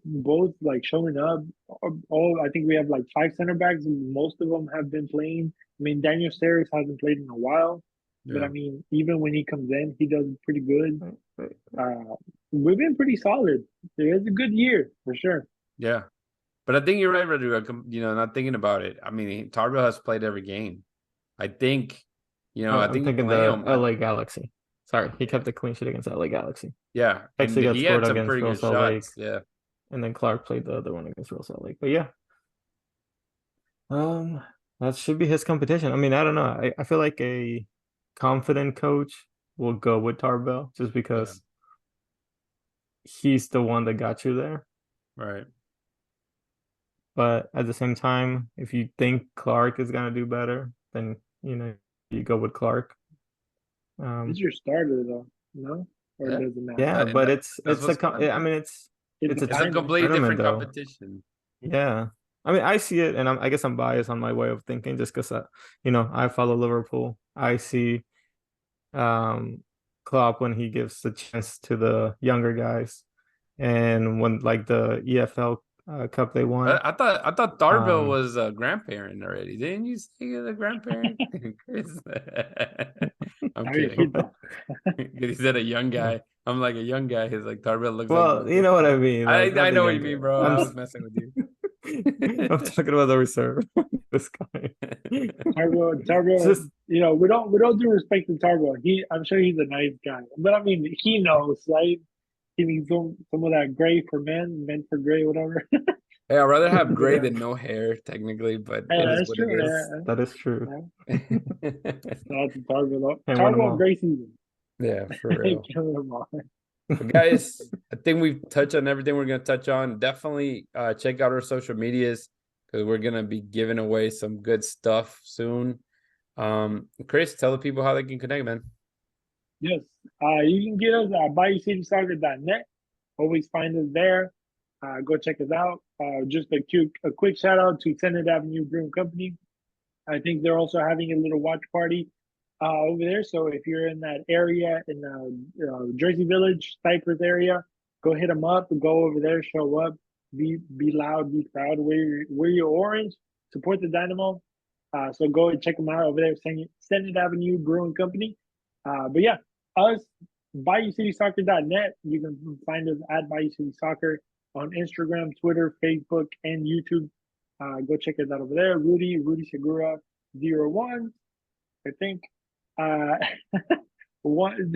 like showing up. I think we have like 5 center backs, and most of them have been playing. Daniel Steres hasn't played in a while. But even when he comes in, he does pretty good. We've been pretty solid. It's a good year for sure. Yeah, but I think you're right, Rodrigo. Not thinking about it. Tarbell has played every game. I think, I'm thinking the LA Galaxy. Sorry, he kept the clean sheet against LA Galaxy. Yeah, actually he had some pretty good shots. Yeah, and then Clark played the other one against Real Salt Lake. But yeah, that should be his competition. I don't know. I feel like a confident coach will go with Tarbell just because he's the one that got you there. Right. But at the same time, if you think Clark is gonna do better, then you go with Clark. He's your starter though, no? Or it doesn't matter? Yeah, but it's a completely different competition. Yeah. I see it, and I guess I'm biased on my way of thinking just because I follow Liverpool. I see Klopp when he gives the chance to the younger guys, and when like the EFL Cup they won. I thought Tarbell was a grandparent already. Didn't you say he was a grandparent? I'm kidding. He said a young guy. I'm like a young guy. He's like Tarbell looks like. Well, you know what I mean. Like, I know what you mean, bro. I was messing with you. I'm talking about the reserve. This guy. Tarbell. Just, we don't do respect to Tarbell. I'm sure he's a nice guy, but he knows, right? He needs some of that gray for men for gray, whatever. I'd rather have gray than no hair, technically, but that's true. That is true. That's Tarbell gray season. Yeah, for real. But guys, I think we've touched on everything we're going to touch on. Definitely check out our social medias because we're going to be giving away some good stuff soon. Chris, tell the people how they can connect, man. Yes, you can get us at BayouCitySoccer.net. Always find us there. Go check us out. Just a quick shout out to Senate Avenue Brewing Company. I think they're also having a little watch party over there. So if you're in that area in Jersey Village, Cypress area, go hit them up. Go over there, show up, be loud, be proud. Wear your orange. Support the Dynamo. So go and check them out over there, Senate Avenue Brewing Company. But yeah, us, BayouCitySoccer.net. You can find us at Bayou City Soccer on Instagram, Twitter, Facebook, and YouTube. Go check us out over there. Rudy Segura 01. I think. One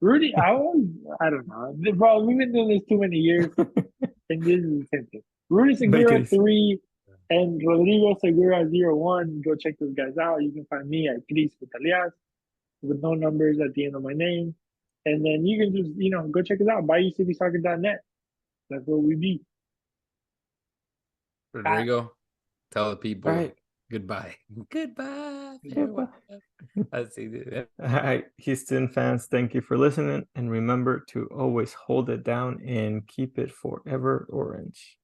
Rudy, I don't know. Bro, we've been doing this too many years, and this is the same thing. Rudy Make Segura it 3 and Rodrigo Segura 01. Go check those guys out. You can find me at Cris Vitalias with no numbers at the end of my name. And then you can just, go check us out, BayouCitySoccer.net. That's where we be. Rodrigo, tell the people Right. goodbye. Goodbye. Goodbye. I see that. All right, Houston fans, thank you for listening. And remember to always hold it down and keep it forever orange.